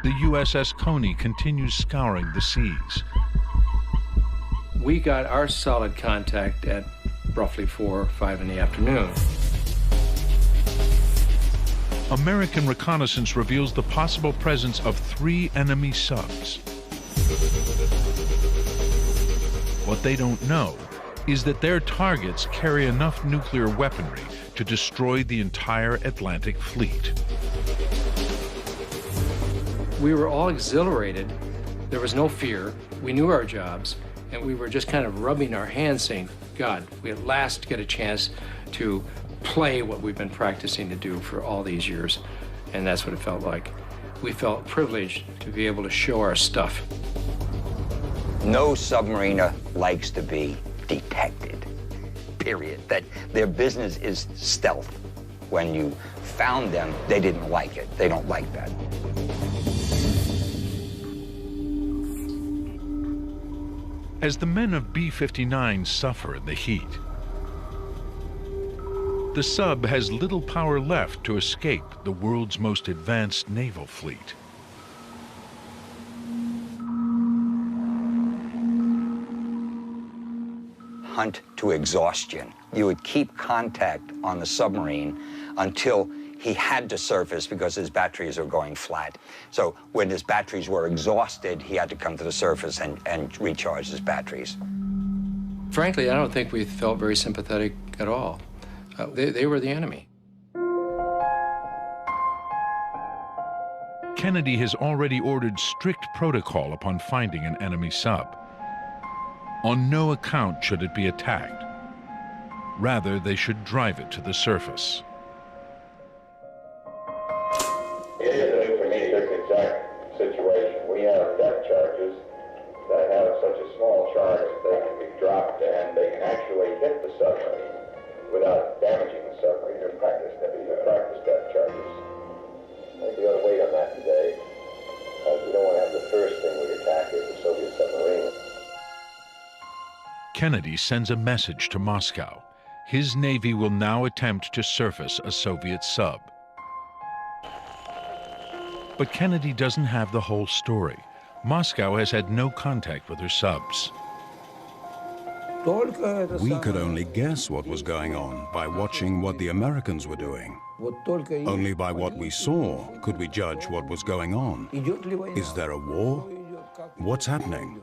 The USS Coney continues scouring the seas. We got our solid contact at roughly 4 or 5 in the afternoon. American reconnaissance reveals the possible presence of 3 enemy subs. What they don't know is that their targets carry enough nuclear weaponry to destroy the entire Atlantic fleet. We were all exhilarated. There was no fear. We knew our jobs, and we were just kind of rubbing our hands saying, God, we at last get a chance to play what we've been practicing to do for all these years. And that's what it felt like. We felt privileged to be able to show our stuff. No submariner likes to be detected, period. That their business is stealth. When you found them, they didn't like it. They don't like that. As the men of B-59 suffer in the heat, the sub has little power left to escape the world's most advanced naval fleet. Hunt to exhaustion. You would keep contact on the submarine until he had to surface because his batteries are going flat. So when his batteries were exhausted, he had to come to the surface and recharge his batteries. Frankly, I don't think we felt very sympathetic at all. They were the enemy. Kennedy has already ordered strict protocol upon finding an enemy sub. On no account should it be attacked. Rather, they should drive it to the surface. It is a unique exact situation. We have depth charges that have such a small charge that they can be dropped and they can actually hit the submarine without damaging the submarine. They're practice depth charges. I think we ought to wait on that today, because we don't want to have the first thing we attack is the Soviet submarine. Kennedy sends a message to Moscow. His Navy will now attempt to surface a Soviet sub. But Kennedy doesn't have the whole story. Moscow has had no contact with her subs. We could only guess what was going on by watching what the Americans were doing. Only by what we saw could we judge what was going on. Is there a war? What's happening?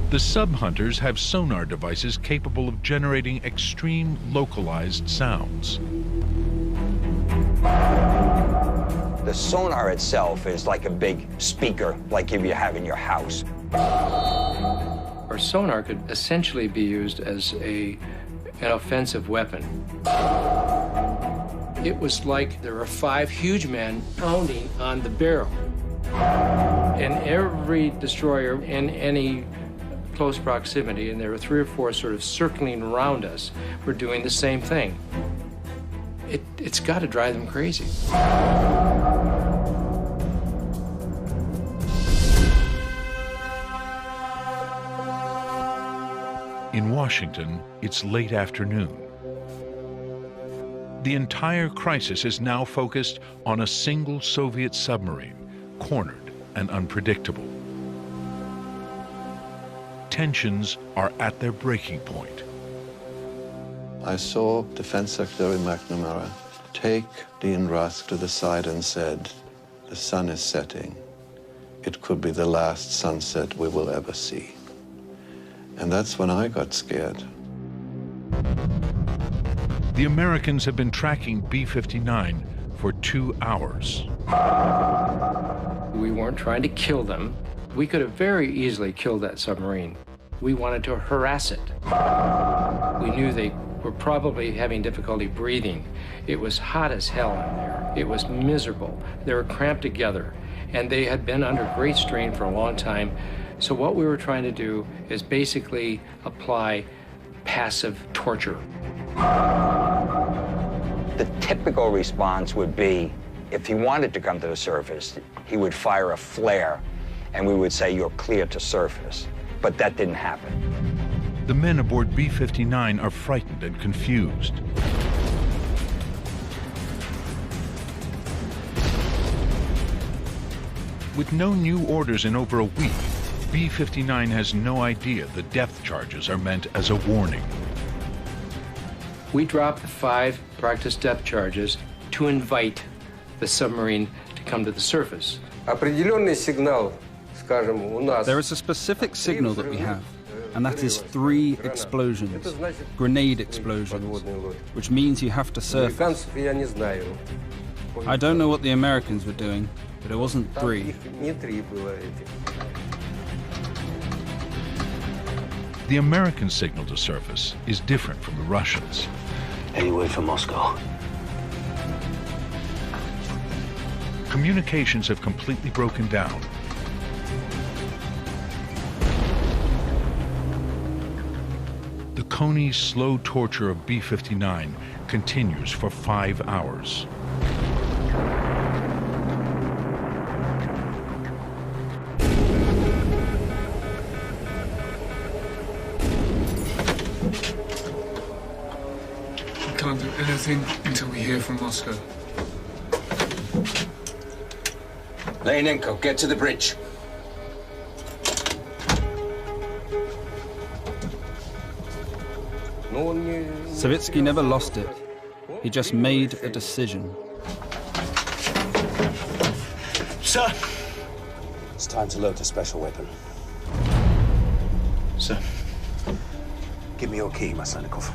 The sub-hunters have sonar devices capable of generating extreme localized sounds. The sonar itself is like a big speaker, like if you have in your house. Our sonar could essentially be used as an offensive weapon. It was like there were 5 huge men pounding on the barrel. And every destroyer in any close proximity, and there were 3 or 4 sort of circling around us, were doing the same thing. It's got to drive them crazy. In Washington, it's late afternoon. The entire crisis is now focused on a single Soviet submarine, cornered and unpredictable. Tensions are at their breaking point. I saw Defense Secretary McNamara take Dean Rusk to the side and said, "The sun is setting. It could be the last sunset we will ever see." And that's when I got scared. The Americans have been tracking B-59 for 2 hours. We weren't trying to kill them. We could have very easily killed that submarine. We wanted to harass it. We knew they were probably having difficulty breathing. It was hot as hell in there. It was miserable. They were cramped together, and they had been under great strain for a long time. So what we were trying to do is basically apply passive torture. The typical response would be, if he wanted to come to the surface, he would fire a flare, and we would say, you're clear to surface. But that didn't happen. The men aboard B-59 are frightened and confused. With no new orders in over a week, B-59 has no idea the depth charges are meant as a warning. We dropped the 5 practice depth charges to invite the submarine to come to the surface. There is a specific signal that we have, and that is 3 explosions, grenade explosions, which means you have to surface. I don't know what the Americans were doing, but it wasn't 3. The American signal to surface is different from the Russians. Anyway for Moscow. Communications have completely broken down. The Coney's slow torture of B-59 continues for 5 hours. We can't do anything until we hear from Moscow. Leonenko, get to the bridge. Savitsky never lost it. He just made a decision. Sir! It's time to load the special weapon. Sir. Give me your key, Maslenikov.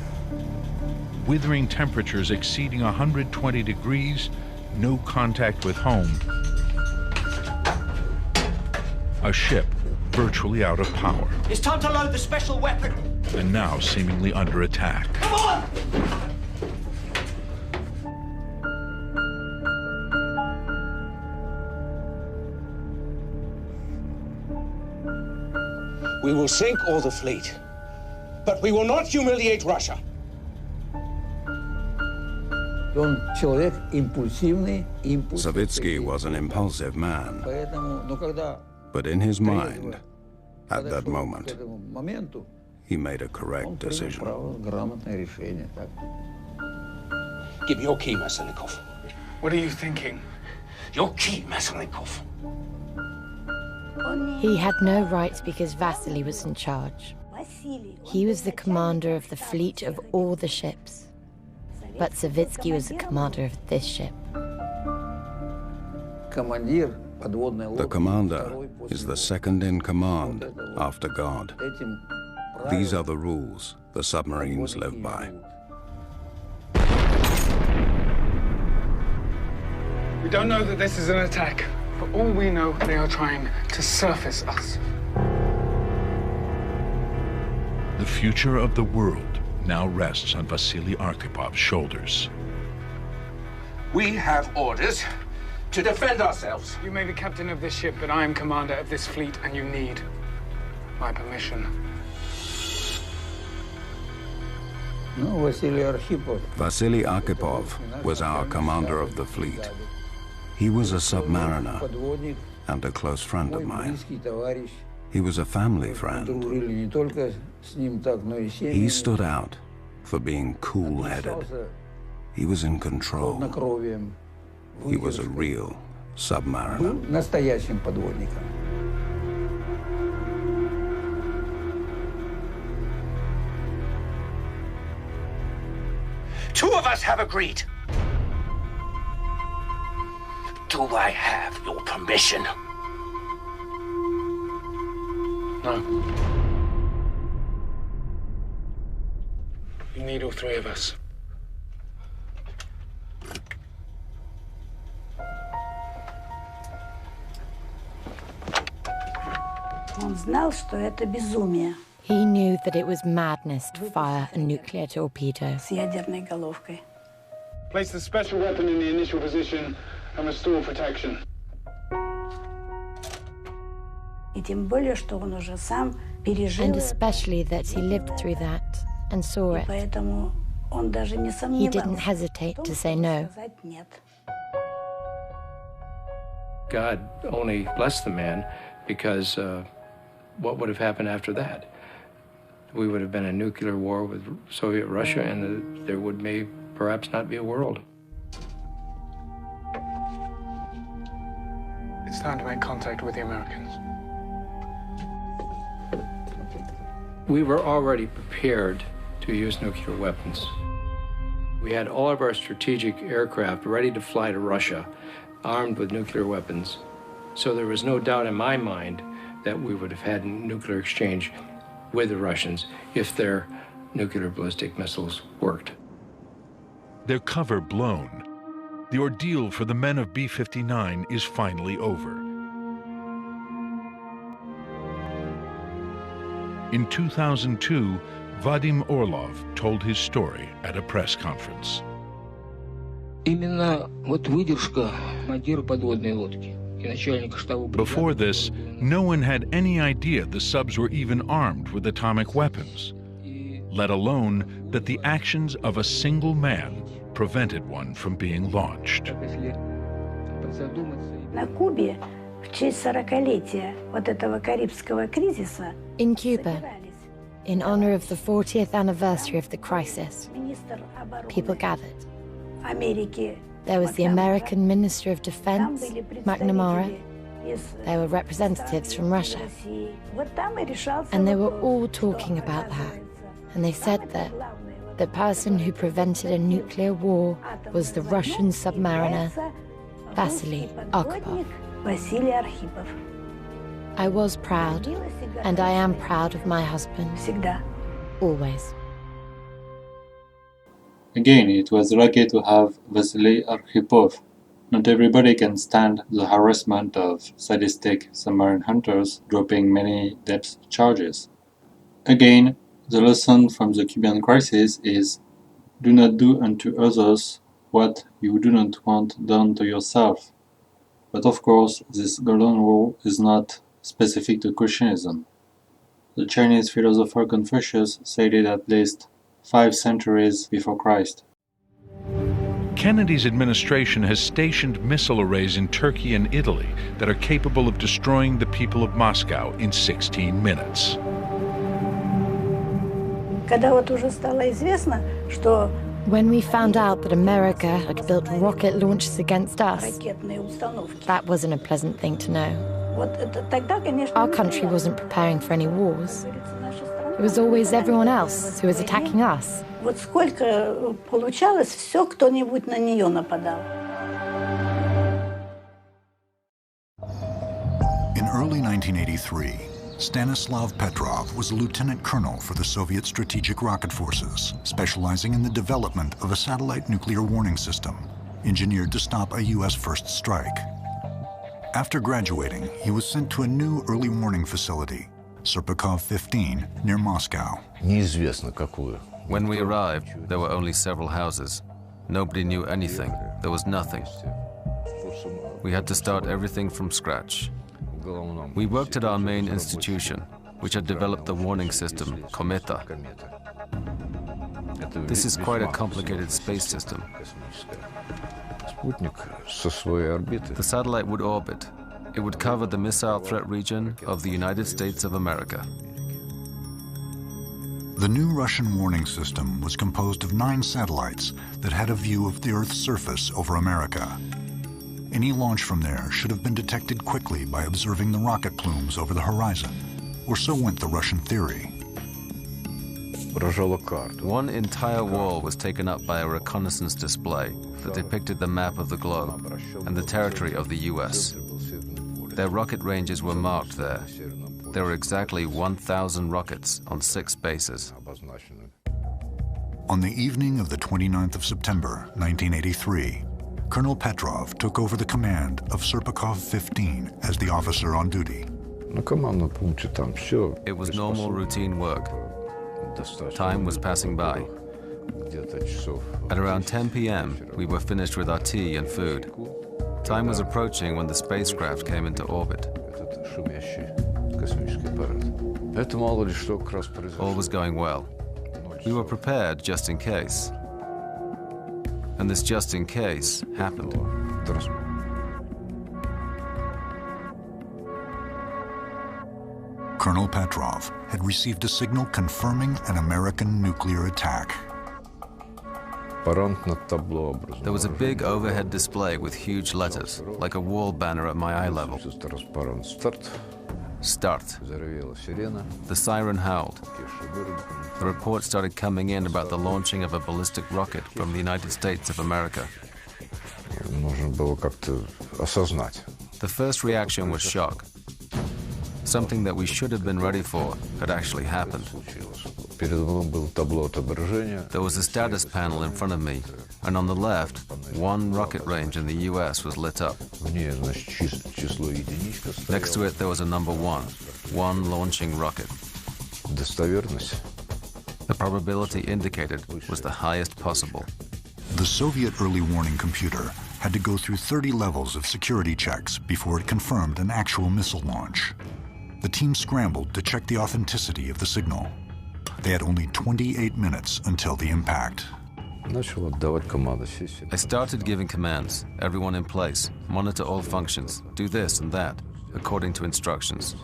Withering temperatures exceeding 120 degrees, no contact with home. A ship virtually out of power. It's time to load the special weapon! And now seemingly under attack. Come on! We will sink all the fleet, but we will not humiliate Russia. Savitsky was an impulsive man, but in his mind, at that moment, he made a correct decision. Give me your key, Maslenikov. What are you thinking? Your key, Maslenikov. He had no rights because Vasily was in charge. He was the commander of the fleet of all the ships. But Savitsky was the commander of this ship. The commander is the second in command after God. These are the rules the submarines live by. We don't know that this is an attack. For all we know, they are trying to surface us. The future of the world now rests on Vasily Arkhipov's shoulders. We have orders to defend ourselves. You may be captain of this ship, but I am commander of this fleet, and you need my permission. Vasily Arkhipov was our commander of the fleet. He was a submariner and a close friend of mine. He was a family friend. He stood out for being cool-headed. He was in control. He was a real submariner. Two of us have agreed. Do I have your permission? No. You need all 3 of us. Он знал, что это безумие. He knew that it was madness to fire a nuclear torpedo. Place the special weapon in the initial position and restore protection. And especially that he lived through that and saw it. He didn't hesitate to say no. God only blessed the man because what would have happened after that? We would have been in nuclear war with Soviet Russia, and there would perhaps not be a world. It's time to make contact with the Americans. We were already prepared to use nuclear weapons. We had all of our strategic aircraft ready to fly to Russia, armed with nuclear weapons. So there was no doubt in my mind that we would have had a nuclear exchange with the Russians if their nuclear ballistic missiles worked. Their cover blown, the ordeal for the men of B-59 is finally over. In 2002, Vadim Orlov told his story at a press conference. Before this, no one had any idea the subs were even armed with atomic weapons, let alone that the actions of a single man prevented one from being launched. In Cuba, in honor of the 40th anniversary of the crisis, people gathered. There was the American Minister of Defense, McNamara. There were representatives from Russia. And they were all talking about that. And they said that the person who prevented a nuclear war was the Russian submariner, Vasily Arkhipov. I was proud, and I am proud of my husband. Always. Again, it was lucky to have Vasily Arkhipov. Not everybody can stand the harassment of sadistic submarine hunters dropping many depth charges. Again, the lesson from the Cuban crisis is, do not do unto others what you do not want done to yourself. But of course, this golden rule is not specific to Christianism. The Chinese philosopher Confucius said it at least 5 centuries before Christ. Kennedy's administration has stationed missile arrays in Turkey and Italy that are capable of destroying the people of Moscow in 16 minutes. When we found out that America had built rocket launchers against us, that wasn't a pleasant thing to know. Our country wasn't preparing for any wars. It was always everyone else who was attacking us. Вот сколько получалось, все кто-нибудь на нее нападал. In early 1983, Stanislav Petrov was a lieutenant colonel for the Soviet Strategic Rocket Forces, specializing in the development of a satellite nuclear warning system, engineered to stop a U.S. first strike. After graduating, he was sent to a new early warning facility, Serpukhov 15, near Moscow. When we arrived, there were only several houses. Nobody knew anything. There was nothing. We had to start everything from scratch. We worked at our main institution, which had developed the warning system, Kometa. This is quite a complicated space system. The satellite would orbit. It would cover the missile threat region of the United States of America. The new Russian warning system was composed of 9 satellites that had a view of the Earth's surface over America. Any launch from there should have been detected quickly by observing the rocket plumes over the horizon, or so went the Russian theory. One entire wall was taken up by a reconnaissance display that depicted the map of the globe and the territory of the US. Their rocket ranges were marked there. There were exactly 1,000 rockets on 6 bases. On the evening of the 29th of September, 1983, Colonel Petrov took over the command of Serpukhov 15 as the officer on duty. It was normal routine work. Time was passing by. At around 10 p.m., we were finished with our tea and food. Time was approaching when the spacecraft came into orbit. All was going well. We were prepared just in case. And this just in case happened. Colonel Petrov had received a signal confirming an American nuclear attack. There was a big overhead display with huge letters, like a wall banner at my eye level. Start. The siren howled. The reports started coming in about the launching of a ballistic rocket from the United States of America. The first reaction was shock. Something that we should have been ready for had actually happened. There was a status panel in front of me, and on the left, one rocket range in the US was lit up. Next to it, there was a number one launching rocket. The probability indicated was the highest possible. The Soviet early warning computer had to go through 30 levels of security checks before it confirmed an actual missile launch. The team scrambled to check the authenticity of the signal. They had only 28 minutes until the impact. I started giving commands, everyone in place, monitor all functions, do this and that, according to instructions.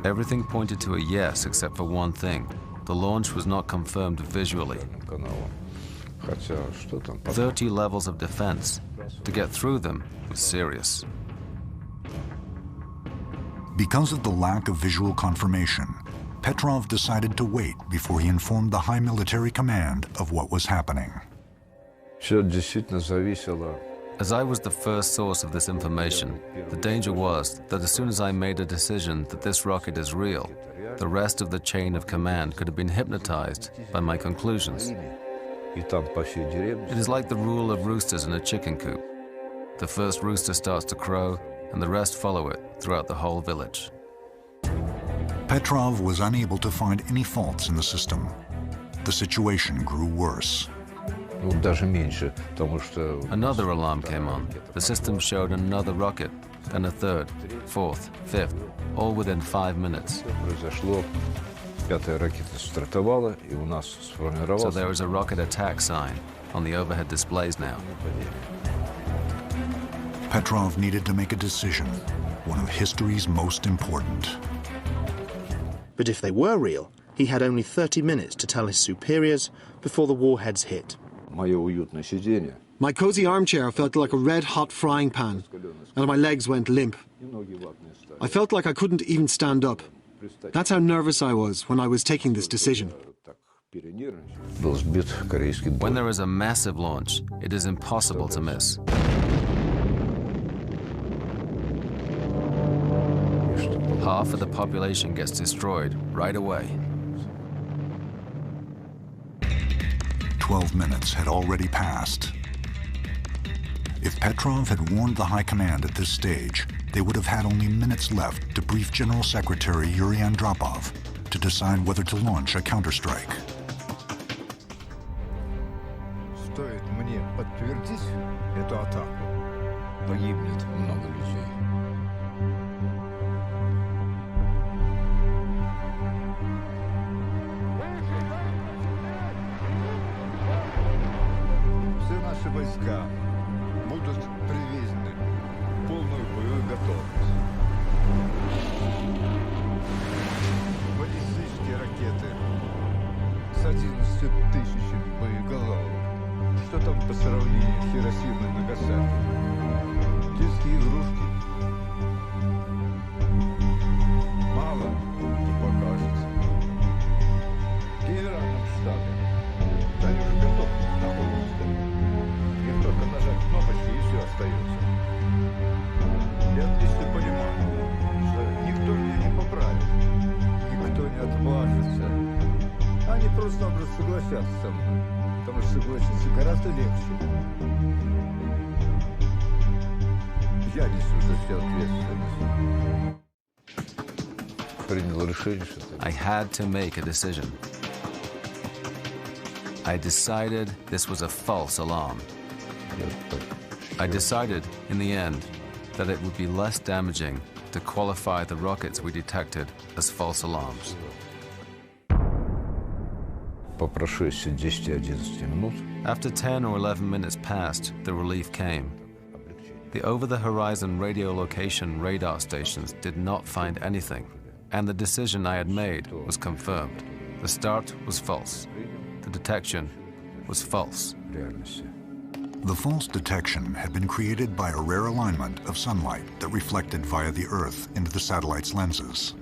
Everything pointed to a yes except for one thing. The launch was not confirmed visually. 30 levels of defense. To get through them was serious. Because of the lack of visual confirmation, Petrov decided to wait before he informed the high military command of what was happening. As I was the first source of this information, the danger was that as soon as I made a decision that this rocket is real, the rest of the chain of command could have been hypnotized by my conclusions. It is like the rule of roosters in a chicken coop. The first rooster starts to crow, and the rest follow it throughout the whole village. Petrov was unable to find any faults in the system. The situation grew worse. Another alarm came on. The system showed another rocket, then a third, fourth, fifth, all within 5 minutes. So there is a rocket attack sign on the overhead displays now. Petrov needed to make a decision, one of history's most important. But if they were real, he had only 30 minutes to tell his superiors before the warheads hit. My cozy armchair felt like a red-hot frying pan, and my legs went limp. I felt like I couldn't even stand up. That's how nervous I was when I was taking this decision. When there is a massive launch, it is impossible to miss. Half of the population gets destroyed right away. 12 minutes had already passed. If Petrov had warned the high command at this stage, they would have had only minutes left to brief General Secretary Yuri Andropov to decide whether to launch a counterstrike. Стоит мне подтвердить эту атаку, погибнет много людей. Все наши войска будут приведены в полную боевую готовность. Баллистические ракеты с 11 тысячами боеголовок. Что там по сравнению с Хиросимой и Нагасаки? Детские игрушки. Мало не покажется. Генеральным штабом. Они уже готовы на полном столе. Им только нажать кнопочку и все остается. Я отлично понимаю, что никто меня не поправит, никто не отважится. Они просто-напросто согласятся со мной, потому что согласиться гораздо легче. Я несу за все ответственность. I had to make a decision. I decided this was a false alarm. I decided, in the end, that it would be less damaging to qualify the rockets we detected as false alarms. After 10 or 11 minutes passed, the relief came. The over-the-horizon radiolocation radar stations did not find anything, and the decision I had made was confirmed. The start was false. The detection was false. The false detection had been created by a rare alignment of sunlight that reflected via the Earth into the satellite's lenses.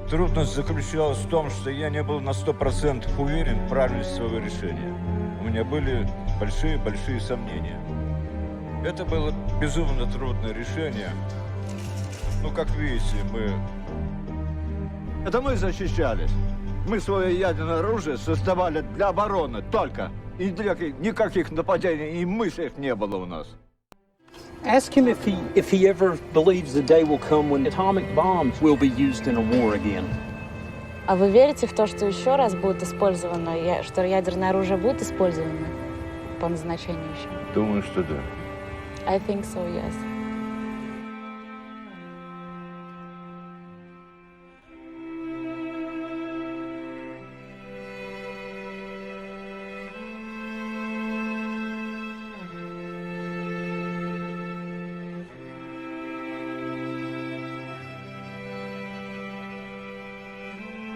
Трудность заключалась в том, что я не был на 100% уверен в правильности своего решения. У меня были большие сомнения. Это было безумно трудное решение. Ну, как видите, Это мы защищались. Мы свое ядерное оружие создавали для обороны только. И никаких нападений и мыслей не было у нас. Ask him if he ever believes the day will come when atomic bombs will be used in a war again. А вы верите в то, что еще раз будет использовано, что ядерное оружие будет использовано по назначению еще? Думаю, что да. I think so, yes.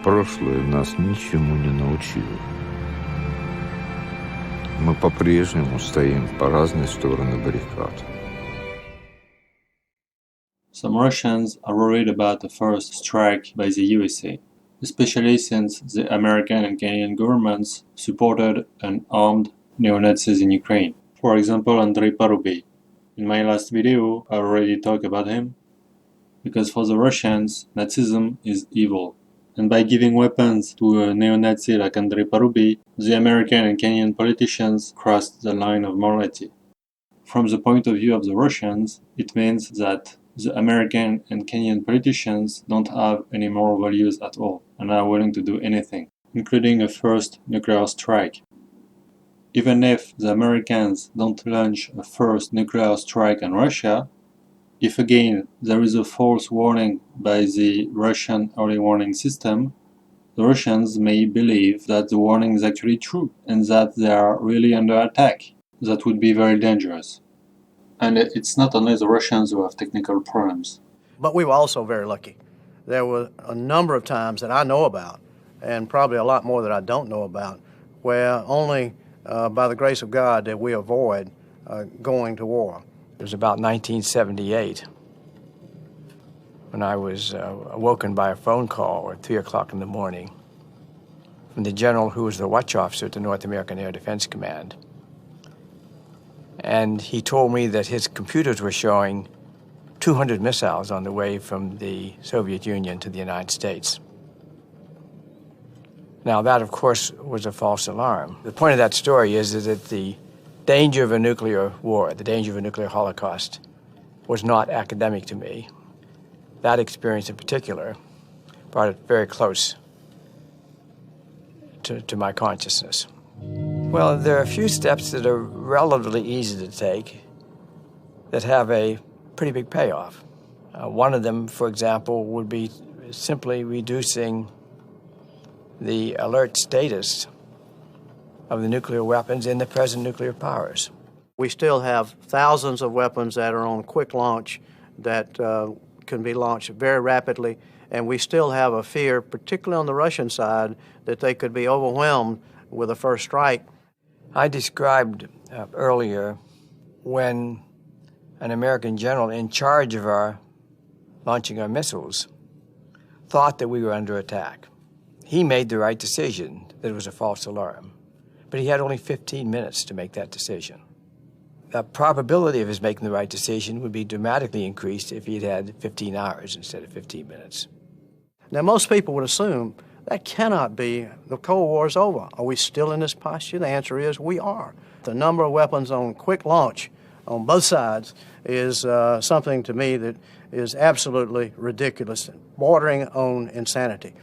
Прошлое нас ничему не научило. Мы по-прежнему стоим по разные стороны баррикад. Some Russians are worried about the first strike by the USA, especially since the American and Canadian governments supported an armed neo-Nazis in Ukraine. For example, Andrei Paruby. In my last video, I already talked about him, because for the Russians, Nazism is evil. And by giving weapons to a neo-Nazi like Andrei Paruby, the American and Kenyan politicians crossed the line of morality. From the point of view of the Russians, it means that the American and Kenyan politicians don't have any moral values at all and are willing to do anything, including a first nuclear strike. Even if the Americans don't launch a first nuclear strike on Russia, if again there is a false warning by the Russian early warning system, the Russians may believe that the warning is actually true and that they are really under attack. That would be very dangerous. And it's not only the Russians who have technical problems. But we were also very lucky. There were a number of times that I know about, and probably a lot more that I don't know about, where only by the grace of God did we avoid going to war. It was about 1978 when I was awoken by a phone call at 3 o'clock in the morning from the general who was the watch officer at the North American Air Defense Command. And he told me that his computers were showing 200 missiles on the way from the Soviet Union to the United States. Now, that, of course, was a false alarm. The point of that story is that the danger of a nuclear war, the danger of a nuclear holocaust, was not academic to me. That experience in particular brought it very close to my consciousness. Well, there are a few steps that are relatively easy to take that have a pretty big payoff. One of them, for example, would be simply reducing the alert status of the nuclear weapons in the present nuclear powers. We still have thousands of weapons that are on quick launch that can be launched very rapidly, and we still have a fear, particularly on the Russian side, that they could be overwhelmed with a first strike. I described earlier when an American general in charge of launching our missiles thought that we were under attack. He made the right decision that it was a false alarm, but he had only 15 minutes to make that decision. The probability of his making the right decision would be dramatically increased if he'd had 15 hours instead of 15 minutes. Now, most people would assume that cannot be, the Cold War is over. Are we still in this posture? The answer is we are. The number of weapons on quick launch on both sides is something to me that is absolutely ridiculous, bordering on insanity.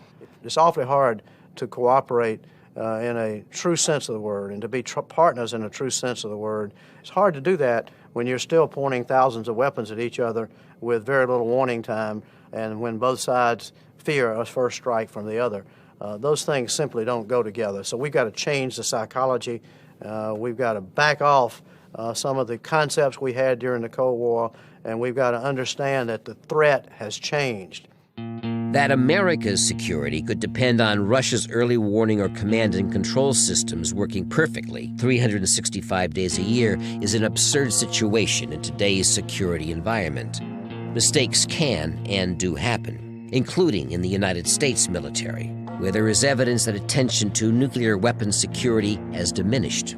It's awfully hard to cooperate in a true sense of the word and to be partners in a true sense of the word. It's hard to do that when you're still pointing thousands of weapons at each other with very little warning time and when both sides fear a first strike from the other. Those things simply don't go together. So we've got to change the psychology. We've got to back off some of the concepts we had during the Cold War, and we've got to understand that the threat has changed. That America's security could depend on Russia's early warning or command and control systems working perfectly 365 days a year is an absurd situation in today's security environment. Mistakes can and do happen, including in the United States military, where there is evidence that attention to nuclear weapons security has diminished.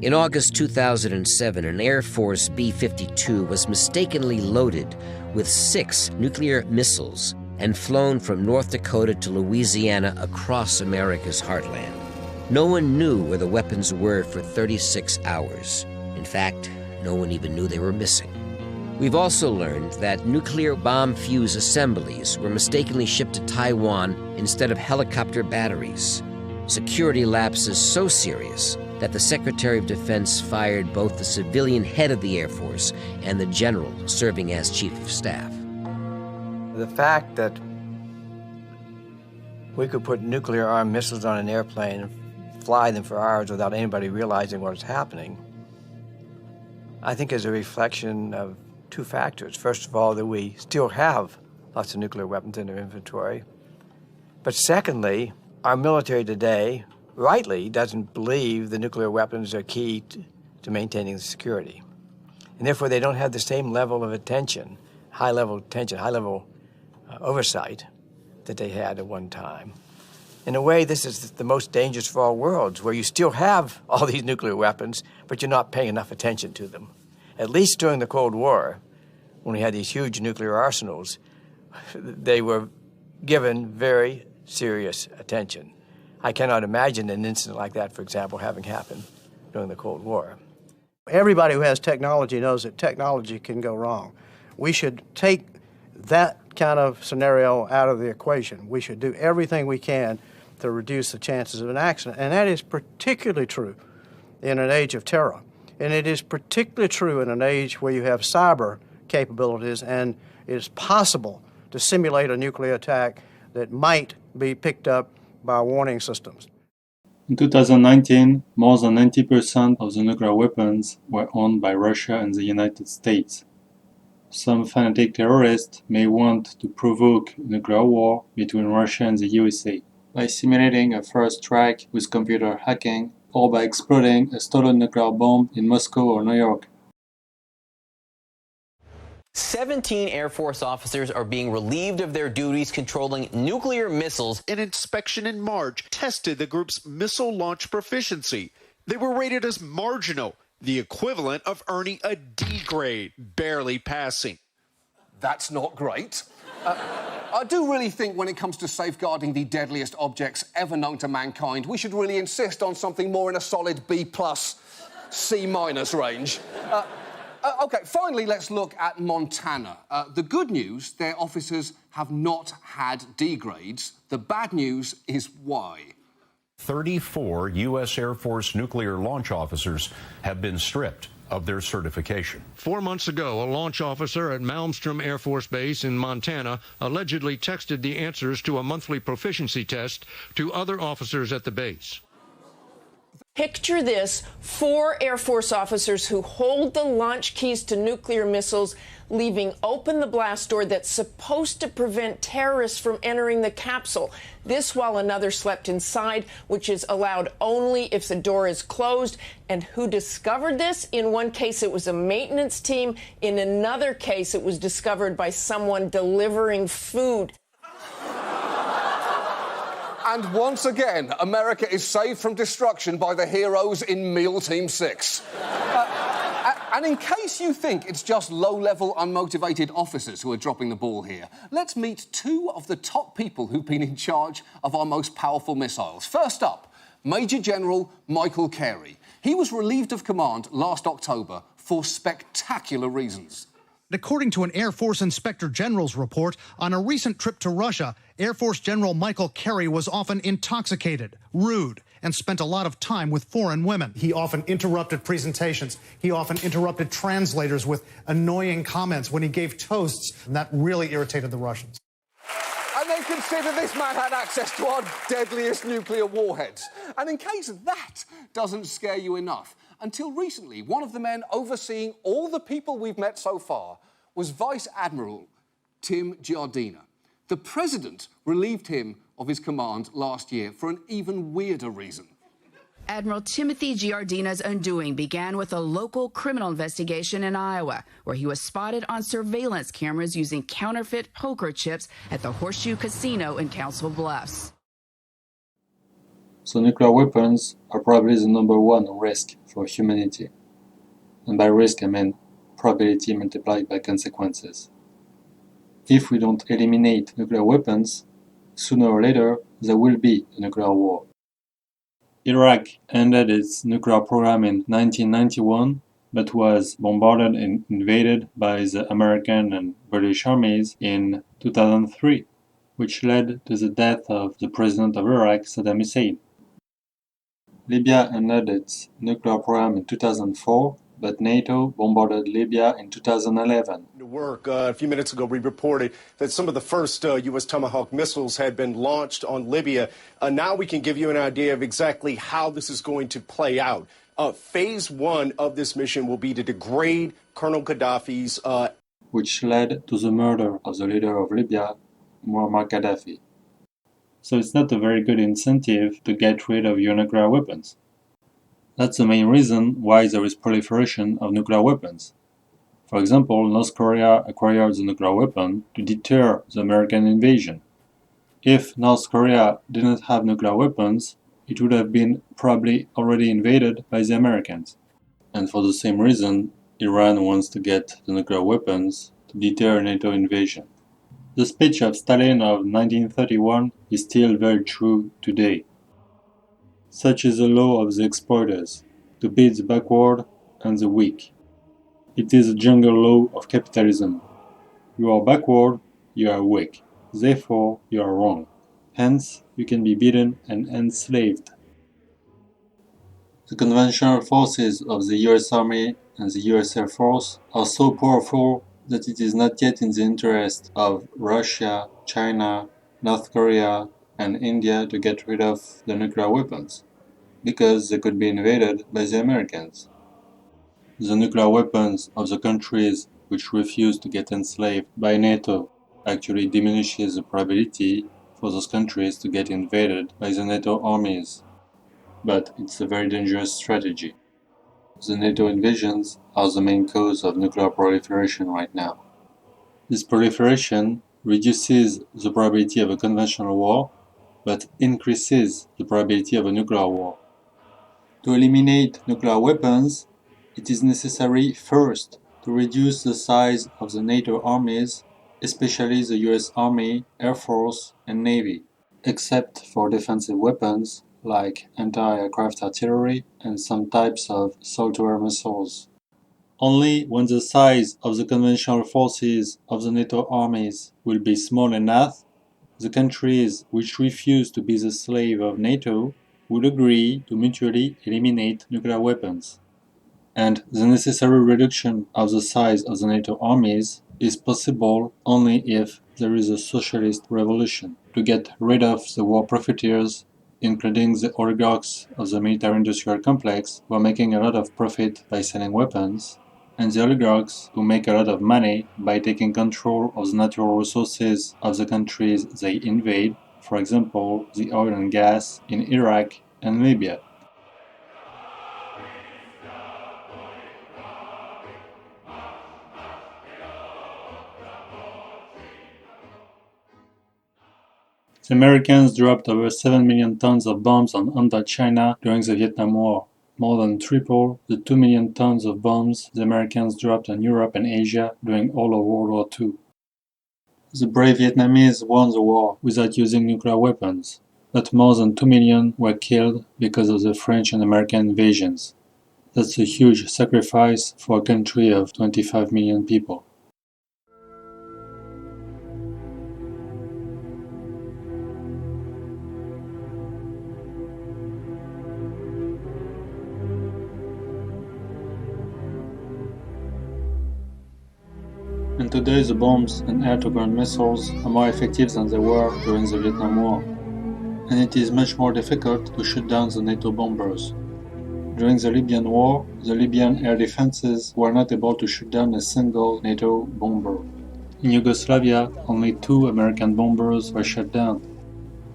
In August 2007, an Air Force B-52 was mistakenly loaded with 6 nuclear missiles and flown from North Dakota to Louisiana across America's heartland. No one knew where the weapons were for 36 hours. In fact, no one even knew they were missing. We've also learned that nuclear bomb fuse assemblies were mistakenly shipped to Taiwan instead of helicopter batteries. Security lapses so serious that the Secretary of Defense fired both the civilian head of the Air Force and the general serving as Chief of Staff. The fact that we could put nuclear-armed missiles on an airplane and fly them for hours without anybody realizing what was happening, I think is a reflection of 2 factors. First of all, that we still have lots of nuclear weapons in our inventory. But secondly, our military today, rightly, doesn't believe the nuclear weapons are key to maintaining the security. And therefore, they don't have the same level of attention, high-level oversight that they had at one time. In a way, this is the most dangerous for all worlds, where you still have all these nuclear weapons, but you're not paying enough attention to them. At least during the Cold War, when we had these huge nuclear arsenals, they were given very serious attention. I cannot imagine an incident like that, for example, having happened during the Cold War. Everybody who has technology knows that technology can go wrong. We should take that kind of scenario out of the equation. We should do everything we can to reduce the chances of an accident. And that is particularly true in an age of terror. And it is particularly true in an age where you have cyber capabilities and it is possible to simulate a nuclear attack that might be picked up by warning systems. In 2019, more than 90% of the nuclear weapons were owned by Russia and the United States. Some fanatic terrorists may want to provoke a nuclear war between Russia and the USA by simulating a first strike with computer hacking or by exploding a stolen nuclear bomb in Moscow or New York. 17 Air Force officers are being relieved of their duties controlling nuclear missiles. An inspection in March tested the group's missile launch proficiency. They were rated as marginal, the equivalent of earning a D grade, barely passing. That's not great. I do really think when it comes to safeguarding the deadliest objects ever known to mankind, we should really insist on something more in a solid B+, C- range. OK, finally, let's look at Montana. The good news, their officers have not had D grades. The bad news is why. 34 U.S. Air Force nuclear launch officers have been stripped of their certification. 4 months ago, a launch officer at Malmstrom Air Force Base in Montana allegedly texted the answers to a monthly proficiency test to other officers at the base. Picture this: 4 Air Force officers who hold the launch keys to nuclear missiles, leaving open the blast door that's supposed to prevent terrorists from entering the capsule. This while another slept inside, which is allowed only if the door is closed. And who discovered this? In one case, it was a maintenance team. In another case, it was discovered by someone delivering food. And once again, America is saved from destruction by the heroes in Meal Team 6. And in case you think it's just low-level, unmotivated officers who are dropping the ball here, let's meet 2 of the top people who've been in charge of our most powerful missiles. First up, Major General Michael Carey. He was relieved of command last October for spectacular reasons. According to an Air Force Inspector General's report, on a recent trip to Russia, Air Force General Michael Carey was often intoxicated, rude, and spent a lot of time with foreign women. He often interrupted presentations. He often interrupted translators with annoying comments when he gave toasts, and that really irritated the Russians. And they consider this man had access to our deadliest nuclear warheads. And in case that doesn't scare you enough, until recently, one of the men overseeing all the people we've met so far was Vice Admiral Tim Giardina. The president relieved him of his command last year for an even weirder reason. Admiral Timothy Giardina's undoing began with a local criminal investigation in Iowa, where he was spotted on surveillance cameras using counterfeit poker chips at the Horseshoe Casino in Council Bluffs. So nuclear weapons are probably the number one risk for humanity. And by risk I mean probability multiplied by consequences. If we don't eliminate nuclear weapons, sooner or later there will be a nuclear war. Iraq ended its nuclear program in 1991, but was bombarded and invaded by the American and British armies in 2003, which led to the death of the president of Iraq, Saddam Hussein. Libya ended its nuclear program in 2004, but NATO bombarded Libya in 2011. A few minutes ago, we reported that some of the first U.S. Tomahawk missiles had been launched on Libya. Now we can give you an idea of exactly how this is going to play out. Phase one of this mission will be to degrade Colonel Gaddafi's... which led to the murder of the leader of Libya, Muammar Gaddafi. So it's not a very good incentive to get rid of your nuclear weapons. That's the main reason why there is proliferation of nuclear weapons. For example, North Korea acquired the nuclear weapon to deter the American invasion. If North Korea didn't have nuclear weapons, it would have been probably already invaded by the Americans. And for the same reason, Iran wants to get the nuclear weapons to deter NATO invasion. The speech of Stalin of 1931 is still very true today. Such is the law of the exploiters, to beat the backward and the weak. It is a jungle law of capitalism. You are backward, you are weak. Therefore, you are wrong. Hence, you can be beaten and enslaved. The conventional forces of the US Army and the US Air Force are so powerful that it is not yet in the interest of Russia, China, North Korea, and India to get rid of the nuclear weapons, because they could be invaded by the Americans. The nuclear weapons of the countries which refuse to get enslaved by NATO actually diminishes the probability for those countries to get invaded by the NATO armies. But it's a very dangerous strategy. The NATO invasions are the main cause of nuclear proliferation right now. This proliferation reduces the probability of a conventional war, but increases the probability of a nuclear war. To eliminate nuclear weapons, it is necessary first to reduce the size of the NATO armies, especially the US Army, Air Force, and Navy, except for defensive weapons like anti-aircraft artillery and some types of saltwater missiles. Only when the size of the conventional forces of the NATO armies will be small enough, the countries which refuse to be the slave of NATO would agree to mutually eliminate nuclear weapons. And the necessary reduction of the size of the NATO armies is possible only if there is a socialist revolution to get rid of the war profiteers, including the oligarchs of the military-industrial complex who are making a lot of profit by selling weapons, and the oligarchs who make a lot of money by taking control of the natural resources of the countries they invade, for example, the oil and gas in Iraq and Libya. The Americans dropped over 7 million tons of bombs on Indochina during the Vietnam War, more than triple the 2 million tons of bombs the Americans dropped on Europe and Asia during all of World War II. The brave Vietnamese won the war without using nuclear weapons, but more than 2 million were killed because of the French and American invasions. That's a huge sacrifice for a country of 25 million people. And today the bombs and air-to-ground missiles are more effective than they were during the Vietnam War. And it is much more difficult to shoot down the NATO bombers. During the Libyan war, the Libyan air defenses were not able to shoot down a single NATO bomber. In Yugoslavia, only 2 American bombers were shot down.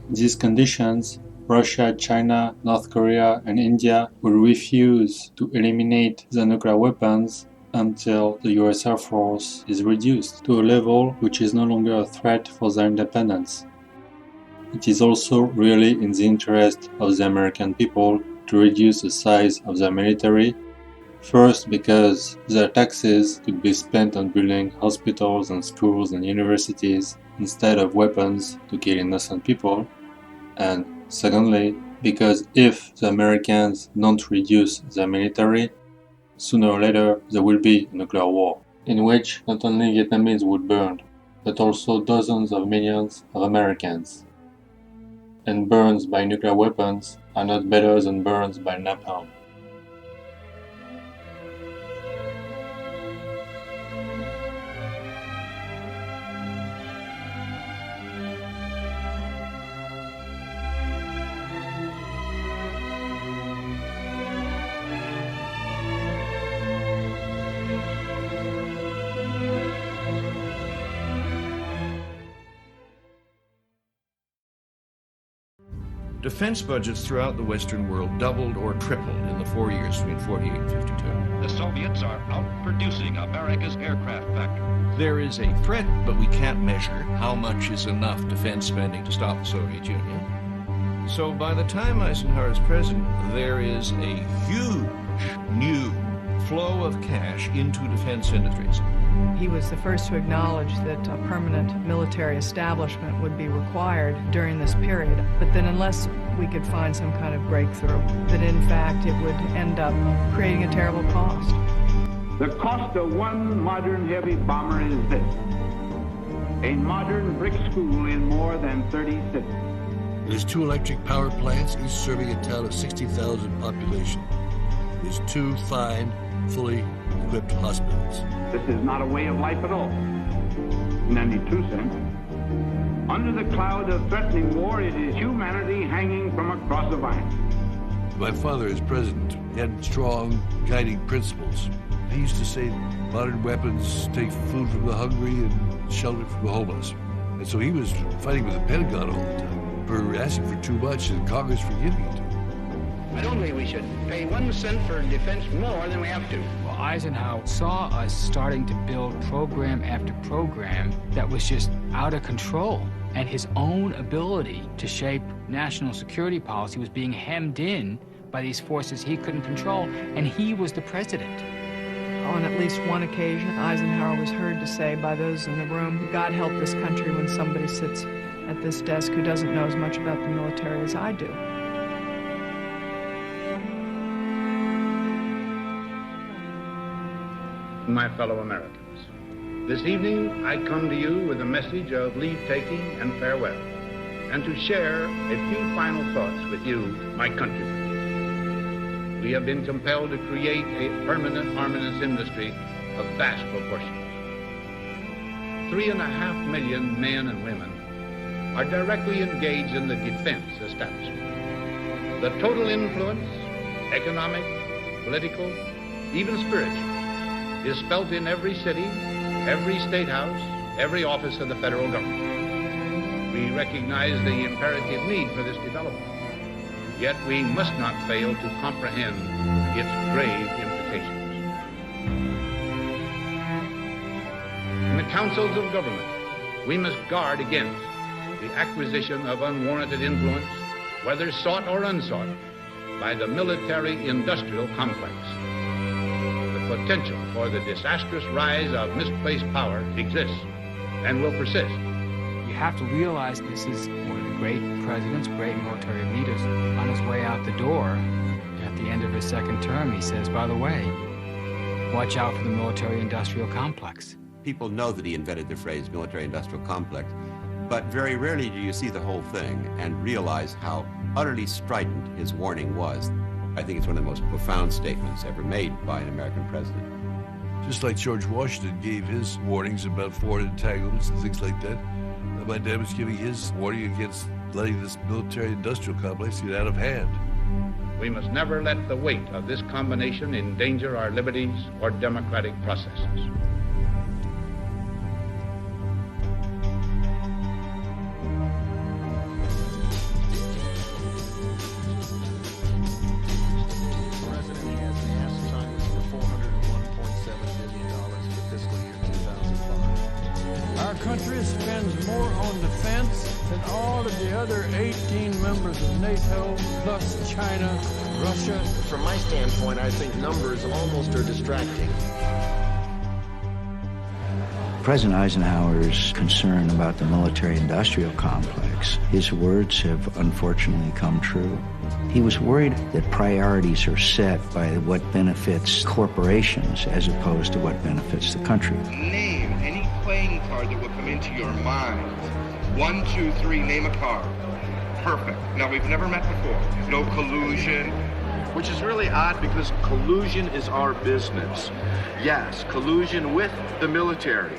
In these conditions, Russia, China, North Korea, and India will refuse to eliminate the nuclear weapons until the US Air Force is reduced to a level which is no longer a threat for their independence. It is also really in the interest of the American people to reduce the size of their military, first because their taxes could be spent on building hospitals and schools and universities instead of weapons to kill innocent people, and secondly because if the Americans don't reduce their military, sooner or later there will be a nuclear war, in which not only Vietnamese would burn, but also dozens of millions of Americans. And burns by nuclear weapons are not better than burns by napalm. Defense budgets throughout the Western world doubled or tripled in the 4 years between 48 and 52. The Soviets are outproducing America's aircraft factory. There is a threat, but we can't measure how much is enough defense spending to stop the Soviet Union. So by the time Eisenhower is president, there is a huge new flow of cash into defense industries. He was the first to acknowledge that a permanent military establishment would be required during this period, but then unless we could find some kind of breakthrough, that in fact it would end up creating a terrible cost. The cost of one modern heavy bomber is this: a modern brick school in more than 30 cities. There's 2 electric power plants, each serving a town of 60,000 population. There's 2 fine, fully equipped hospitals. This is not a way of life at all, in any true sense. Under the cloud of threatening war, it is humanity hanging from a cross of iron. My father, as president, had strong guiding principles. He used to say, modern weapons take food from the hungry and shelter from the homeless. And so he was fighting with the Pentagon all the time for asking for too much and Congress for giving it to him. I don't believe we should pay 1 cent for defense more than we have to. Well, Eisenhower saw us starting to build program after program that was just out of control. And his own ability to shape national security policy was being hemmed in by these forces he couldn't control, and he was the president. On at least one occasion, Eisenhower was heard to say by those in the room, God help this country when somebody sits at this desk who doesn't know as much about the military as I do. My fellow Americans, this evening I come to you with a message of leave-taking and farewell, and to share a few final thoughts with you, my countrymen. We have been compelled to create a permanent armaments industry of vast proportions. 3.5 million men and women are directly engaged in the defense establishment. The total influence, economic, political, even spiritual, is felt in every city, every state house, every office of the federal government. We recognize the imperative need for this development, yet we must not fail to comprehend its grave implications. In the councils of government, we must guard against the acquisition of unwarranted influence, whether sought or unsought, by the military-industrial complex. The potential for the disastrous rise of misplaced power exists and will persist. You have to realize this is one of the great presidents, great military leaders on his way out the door, At the end of his second term, he says, by the way, watch out for the military-industrial complex. People know that he invented the phrase military-industrial complex, but very rarely do you see the whole thing and realize how utterly strident his warning was. I think it's one of the most profound statements ever made by an American president. Just like George Washington gave his warnings about foreign entanglements and things like that, my dad was giving his warning against letting this military-industrial complex get out of hand. We must never let the weight of this combination endanger our liberties or democratic processes. Our country spends more on defense than all of the other 18 members of NATO, plus China, Russia. From my standpoint, I think numbers almost are distracting. President Eisenhower's concern about the military-industrial complex, his words have unfortunately come true. He was worried that priorities are set by what benefits corporations as opposed to what benefits the country. Name any playing card that will come into your mind. 1, 2, 3, name a card. Perfect. Now, we've never met before. No collusion. Which is really odd because collusion is our business. Yes, collusion with the military.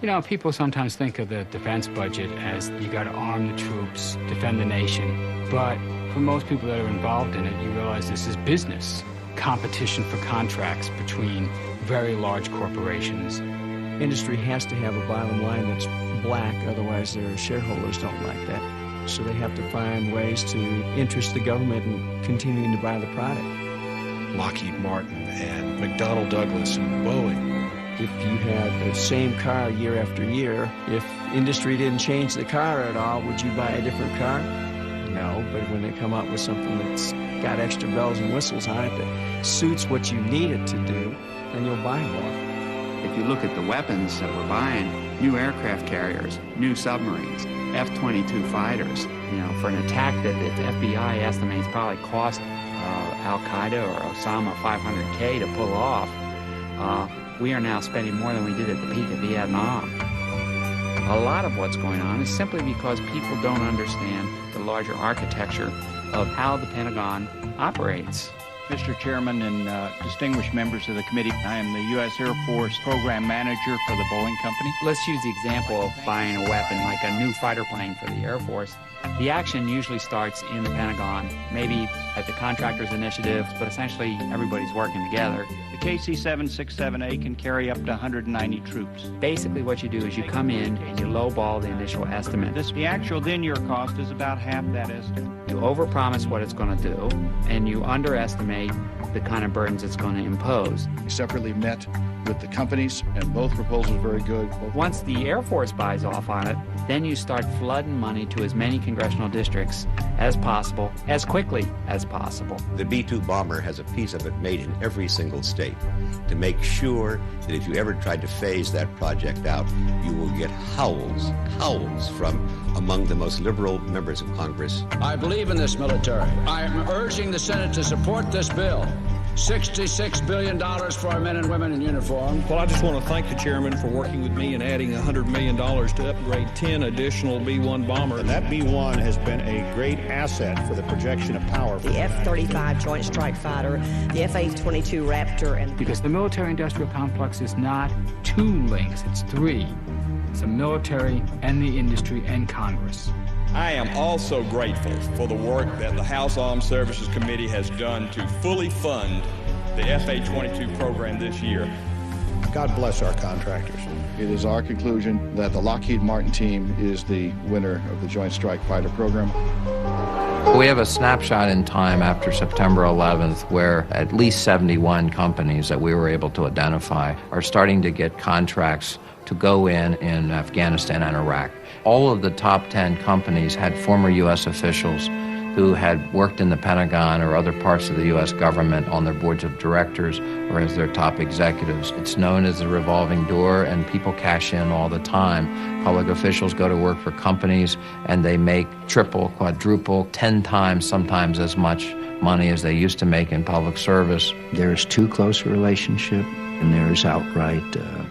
You know, people sometimes think of the defense budget as you got to arm the troops, defend the nation. But for most people that are involved in it, you realize this is business. Competition for contracts between very large corporations. Industry has to have a bottom line that's black, otherwise their shareholders don't like that. So they have to find ways to interest the government in continuing to buy the product. Lockheed Martin and McDonnell Douglas and Boeing. If you had the same car year after year, if industry didn't change the car at all, would you buy a different car? No, but when they come up with something that's got extra bells and whistles on it that suits what you need it to do, then you'll buy more. If you look at the weapons that we're buying, new aircraft carriers, new submarines, F-22 fighters, you know, for an attack that the FBI estimates probably cost Al-Qaeda or Osama $500K to pull off, we are now spending more than we did at the peak of Vietnam. A lot of what's going on is simply because people don't understand the larger architecture of how the Pentagon operates. Mr. Chairman and distinguished members of the committee, I am the U.S. Air Force Program Manager for the Boeing Company. Let's use the example of buying a weapon like a new fighter plane for the Air Force. The action usually starts in the Pentagon, maybe at the contractor's initiative, but essentially everybody's working together. The KC-767A can carry up to 190 troops. Basically what you do is you come in and you lowball the initial estimate. The actual then-year cost is about half that estimate. You overpromise what it's going to do, and you underestimate the kind of burdens it's going to impose. We separately met with the companies, and both proposals were very good. Once the Air Force buys off on it, then you start flooding money to as many congressional districts as possible, as quickly as possible. The B-2 bomber has a piece of it made in every single state to make sure that if you ever tried to phase that project out, you will get howls from among the most liberal members of Congress. I believe in this military. I am urging the Senate to support this bill. $66 billion for our men and women in uniform. Well, I just want to thank the chairman for working with me and adding $100 million to upgrade 10 additional B-1 bombers. And that B-1 has been a great asset for the projection of power. The F-35 Joint Strike Fighter, the F-A-22 Raptor, and... Because the military-industrial complex is not 2 links, it's 3. It's the military and the industry and Congress. I am also grateful for the work that the House Armed Services Committee has done to fully fund the FA-22 program this year. God bless our contractors. It is our conclusion that the Lockheed Martin team is the winner of the Joint Strike Fighter program. We have a snapshot in time after September 11th where at least 71 companies that we were able to identify are starting to get contracts to go in Afghanistan and Iraq. All of the top 10 companies had former U.S. officials who had worked in the Pentagon or other parts of the U.S. government on their boards of directors or as their top executives. It's known as the revolving door, and people cash in all the time. Public officials go to work for companies, and they make triple, quadruple, 10 times, sometimes as much money as they used to make in public service. There is too close a relationship, and there is outright,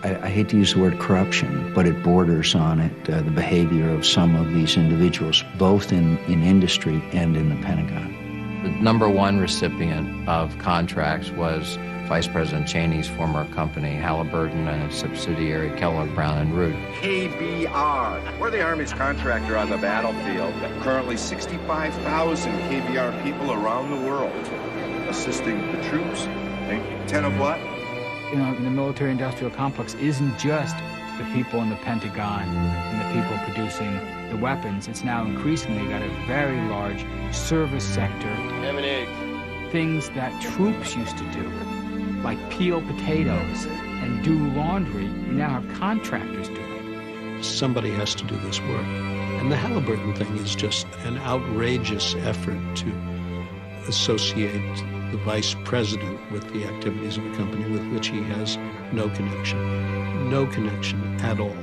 I hate to use the word corruption, but it borders on it, the behavior of some of these individuals, both in industry and in the Pentagon. The number one recipient of contracts was Vice President Cheney's former company, Halliburton, and its subsidiary, Kellogg Brown & Root. KBR. We're the Army's contractor on the battlefield. Currently 65,000 KBR people around the world assisting the troops. 10 of what? You know, the military-industrial complex isn't just the people in the Pentagon and the people producing the weapons. It's now increasingly got a very large service sector. Ham and eggs. Things that troops used to do, like peel potatoes and do laundry, you now have contractors doing. Somebody has to do this work. And the Halliburton thing is just an outrageous effort to associate the vice president with the activities of a company with which he has no connection at all.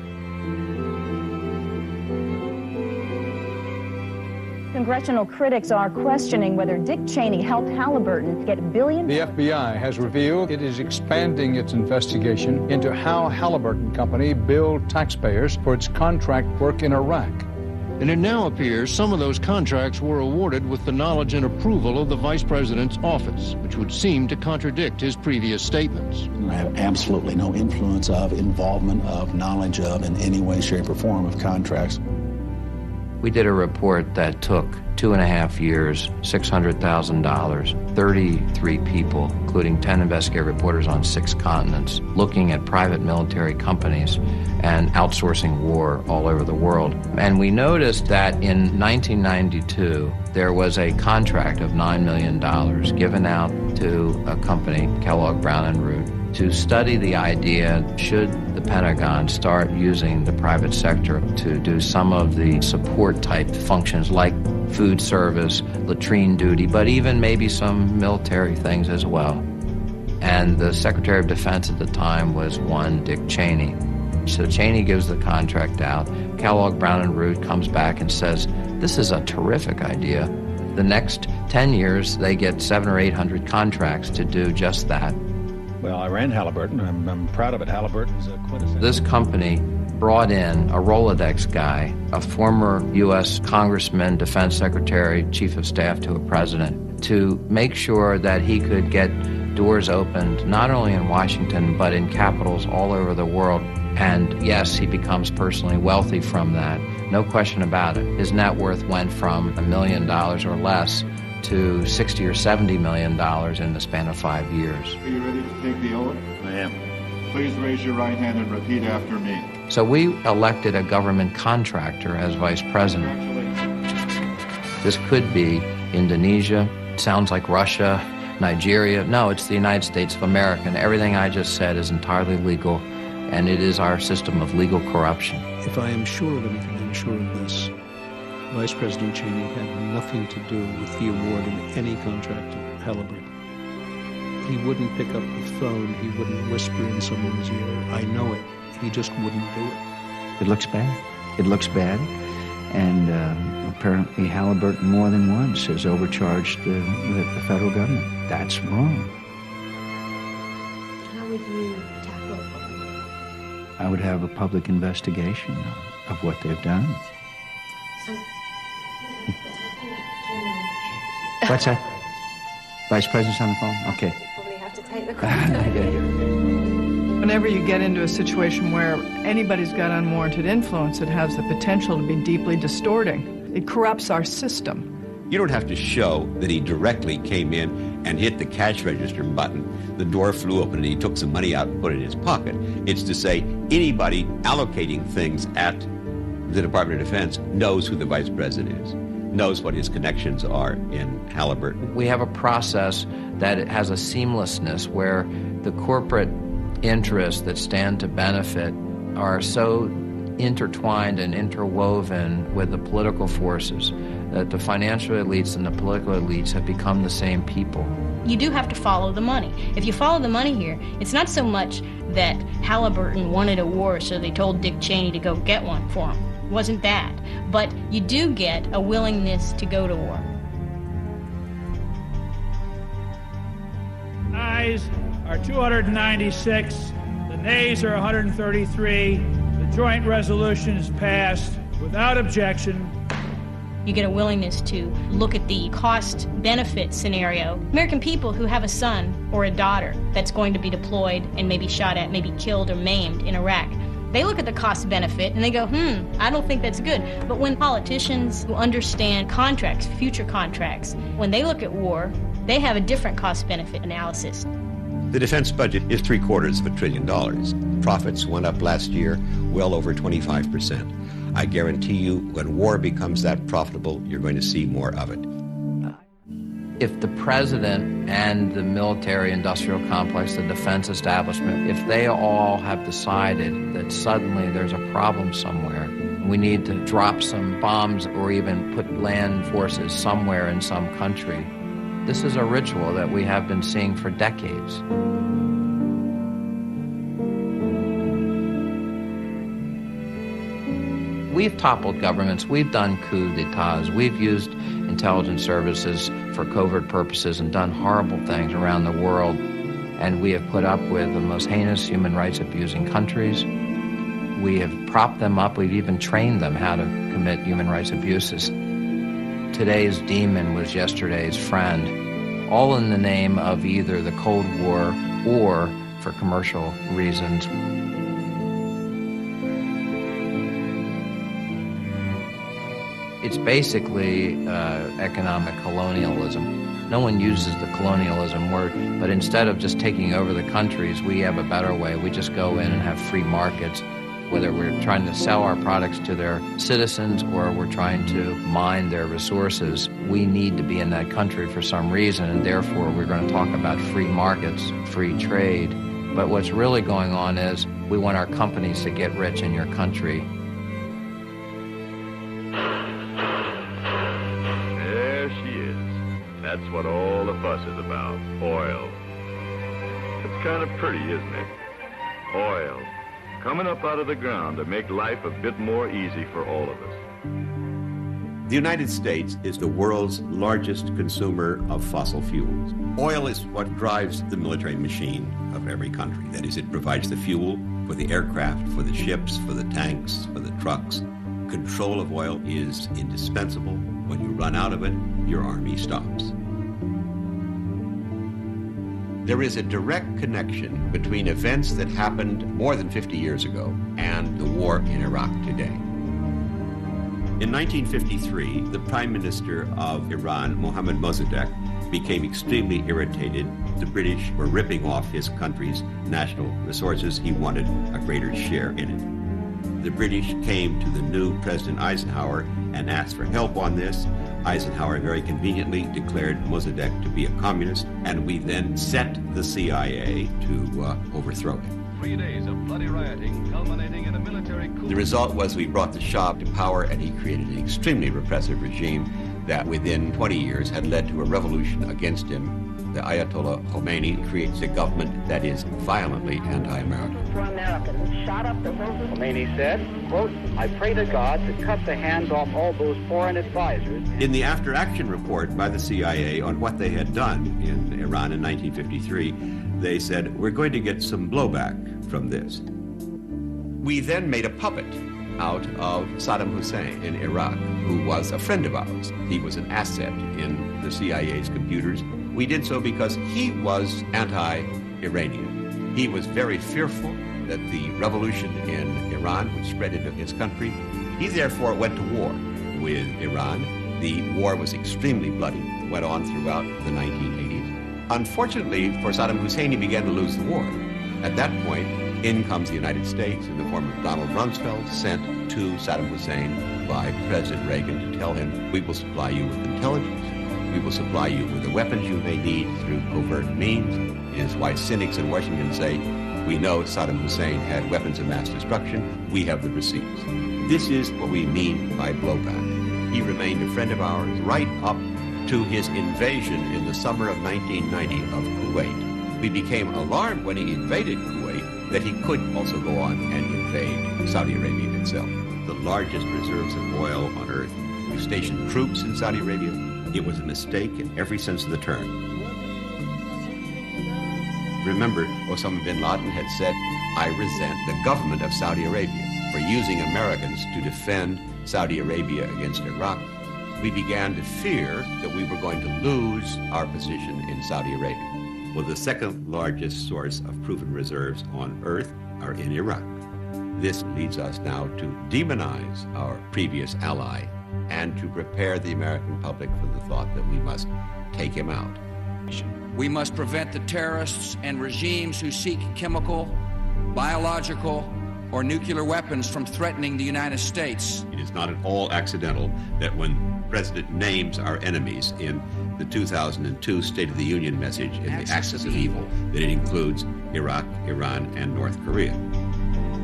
Congressional critics are questioning whether Dick Cheney helped Halliburton get billions. The FBI has revealed it is expanding its investigation into how Halliburton Company billed taxpayers for its contract work in Iraq. And it now appears some of those contracts were awarded with the knowledge and approval of the Vice President's office, which would seem to contradict his previous statements. I have absolutely no influence of, involvement of, knowledge of, in any way, shape, or form of contracts. We did a report that took 2.5 years, $600,000, 33 people, including 10 investigative reporters on 6 continents, looking at private military companies and outsourcing war all over the world. And we noticed that in 1992, there was a contract of $9 million given out to a company, Kellogg Brown & Root, to study the idea, should the Pentagon start using the private sector to do some of the support type functions like food service, latrine duty, but even maybe some military things as well. And the Secretary of Defense at the time was one Dick Cheney. So Cheney gives the contract out. Kellogg Brown & Root comes back and says, this is a terrific idea. The next 10 years, they get 700 or 800 contracts to do just that. Well, I ran Halliburton. I'm proud of it. Halliburton's a quintessential. This company brought in a Rolodex guy, a former U.S. congressman, defense secretary, chief of staff to a president, to make sure that he could get doors opened not only in Washington, but in capitals all over the world. And yes, he becomes personally wealthy from that. No question about it. His net worth went from $1 million or less to $60 or $70 million in the span of 5 years. Are you ready to take the oath? I am. Please raise your right hand and repeat after me. So we elected a government contractor as vice president. This could be Indonesia, sounds like Russia, Nigeria. No, it's the United States of America. And everything I just said is entirely legal, and it is our system of legal corruption. If I am sure of anything, I'm sure of this. Vice President Cheney had nothing to do with the award of any contract to Halliburton. He wouldn't pick up the phone. He wouldn't whisper in someone's ear. I know it. He just wouldn't do it. It looks bad. It looks bad. And apparently Halliburton more than once has overcharged the federal government. That's wrong. How would you tackle it? I would have a public investigation of what they've done. What's that? Vice President's on the phone? Okay. Probably have to take the call. Whenever you get into a situation where anybody's got unwarranted influence, it has the potential to be deeply distorting. It corrupts our system. You don't have to show that he directly came in and hit the cash register button. The door flew open and he took some money out and put it in his pocket. It's to say anybody allocating things at the Department of Defense knows who the vice president is, knows what his connections are in Halliburton. We have a process that has a seamlessness where the corporate interests that stand to benefit are so intertwined and interwoven with the political forces that the financial elites and the political elites have become the same people. You do have to follow the money. If you follow the money here, it's not so much that Halliburton wanted a war, so they told Dick Cheney to go get one for him. It wasn't that. But you do get a willingness to go to war. ayes are 296, the nays are 133. The joint resolution is passed without objection. You get a willingness to look at the cost-benefit scenario. American people who have a son or a daughter that's going to be deployed and maybe shot at, maybe killed or maimed in Iraq, they look at the cost-benefit and they go, I don't think that's good. But when politicians who understand contracts, future contracts, when they look at war, they have a different cost-benefit analysis. The defense budget is $750 billion. Profits went up last year well over 25%. I guarantee you, when war becomes that profitable, you're going to see more of it. If the president and the military-industrial complex, the defense establishment, if they all have decided that suddenly there's a problem somewhere, we need to drop some bombs or even put land forces somewhere in some country, this is a ritual that we have been seeing for decades. We've toppled governments, we've done coups d'etats, we've used intelligence services for covert purposes and done horrible things around the world, and we have put up with the most heinous human rights abusing countries. We have propped them up, we've even trained them how to commit human rights abuses. Today's demon was yesterday's friend, all in the name of either the Cold War or for commercial reasons. It's basically economic colonialism. No one uses the colonialism word, but instead of just taking over the countries, we have a better way. We just go in and have free markets. Whether we're trying to sell our products to their citizens or we're trying to mine their resources, we need to be in that country for some reason, and therefore we're going to talk about free markets, free trade. But what's really going on is we want our companies to get rich in your country. That's what all the fuss is about, oil. It's kind of pretty, isn't it? Oil, coming up out of the ground to make life a bit more easy for all of us. The United States is the world's largest consumer of fossil fuels. Oil is what drives the military machine of every country. That is, it provides the fuel for the aircraft, for the ships, for the tanks, for the trucks. Control of oil is indispensable. When you run out of it, your army stops. There is a direct connection between events that happened more than 50 years ago and the war in Iraq today. In 1953, the Prime Minister of Iran, Mohammad Mossadegh, became extremely irritated. The British were ripping off his country's national resources. He wanted a greater share in it. The British came to the new President Eisenhower and asked for help on this. Eisenhower very conveniently declared Mossadegh to be a communist, and we then sent the CIA to overthrow him. 3 days of bloody rioting culminating in a military coup. The result was we brought the Shah to power, and he created an extremely repressive regime that within 20 years had led to a revolution against him. The Ayatollah Khomeini creates a government that is violently anti-American. Pro-Americans shot up the Hilton. Khomeini said, quote, I pray to God to cut the hands off all those foreign advisors. In the after-action report by the CIA on what they had done in Iran in 1953, they said, we're going to get some blowback from this. We then made a puppet out of Saddam Hussein in Iraq, who was a friend of ours. He was an asset in the CIA's computers. We did so because he was anti-Iranian. He was very fearful that the revolution in Iran would spread into his country. He therefore went to war with Iran. The war was extremely bloody, went on throughout the 1980s. Unfortunately for Saddam Hussein, he began to lose the war. At that point, in comes the United States in the form of Donald Rumsfeld, sent to Saddam Hussein by President Reagan to tell him, we will supply you with intelligence. We will supply you with the weapons you may need through covert means. It is why cynics in Washington say, we know Saddam Hussein had weapons of mass destruction. We have the receipts. This is what we mean by blowback. He remained a friend of ours right up to his invasion in the summer of 1990 of Kuwait. We became alarmed when he invaded Kuwait that he could also go on and invade Saudi Arabia itself. The largest reserves of oil on earth. We stationed troops in Saudi Arabia. It was a mistake in every sense of the term. Remember, Osama bin Laden had said, I resent the government of Saudi Arabia for using Americans to defend Saudi Arabia against Iraq. We began to fear that we were going to lose our position in Saudi Arabia. Well, the second largest source of proven reserves on Earth are in Iraq. This leads us now to demonize our previous ally and to prepare the American public for the thought that we must take him out. We must prevent the terrorists and regimes who seek chemical, biological, or nuclear weapons from threatening the United States. It is not at all accidental that when the President names our enemies in the 2002 State of the Union message in the Axis of Evil, that it includes Iraq, Iran, and North Korea.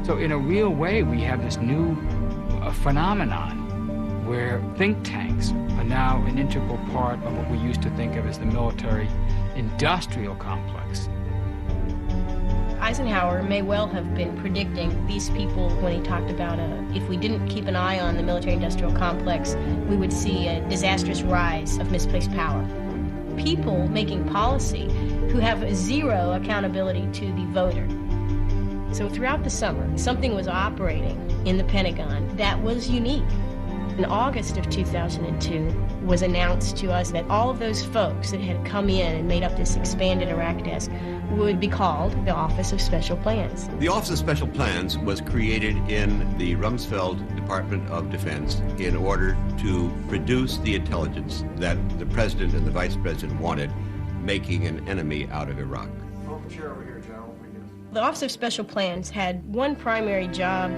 So in a real way, we have this new phenomenon where think tanks are now an integral part of what we used to think of as the military-industrial complex. Eisenhower may well have been predicting these people when he talked about if we didn't keep an eye on the military-industrial complex, we would see a disastrous rise of misplaced power. People making policy who have zero accountability to the voter. So throughout the summer, something was operating in the Pentagon that was unique. In August of 2002 was announced to us that all of those folks that had come in and made up this expanded Iraq desk would be called the Office of Special Plans. The Office of Special Plans was created in the Rumsfeld Department of Defense in order to produce the intelligence that the President and the Vice President wanted, making an enemy out of Iraq. The Office of Special Plans had one primary job,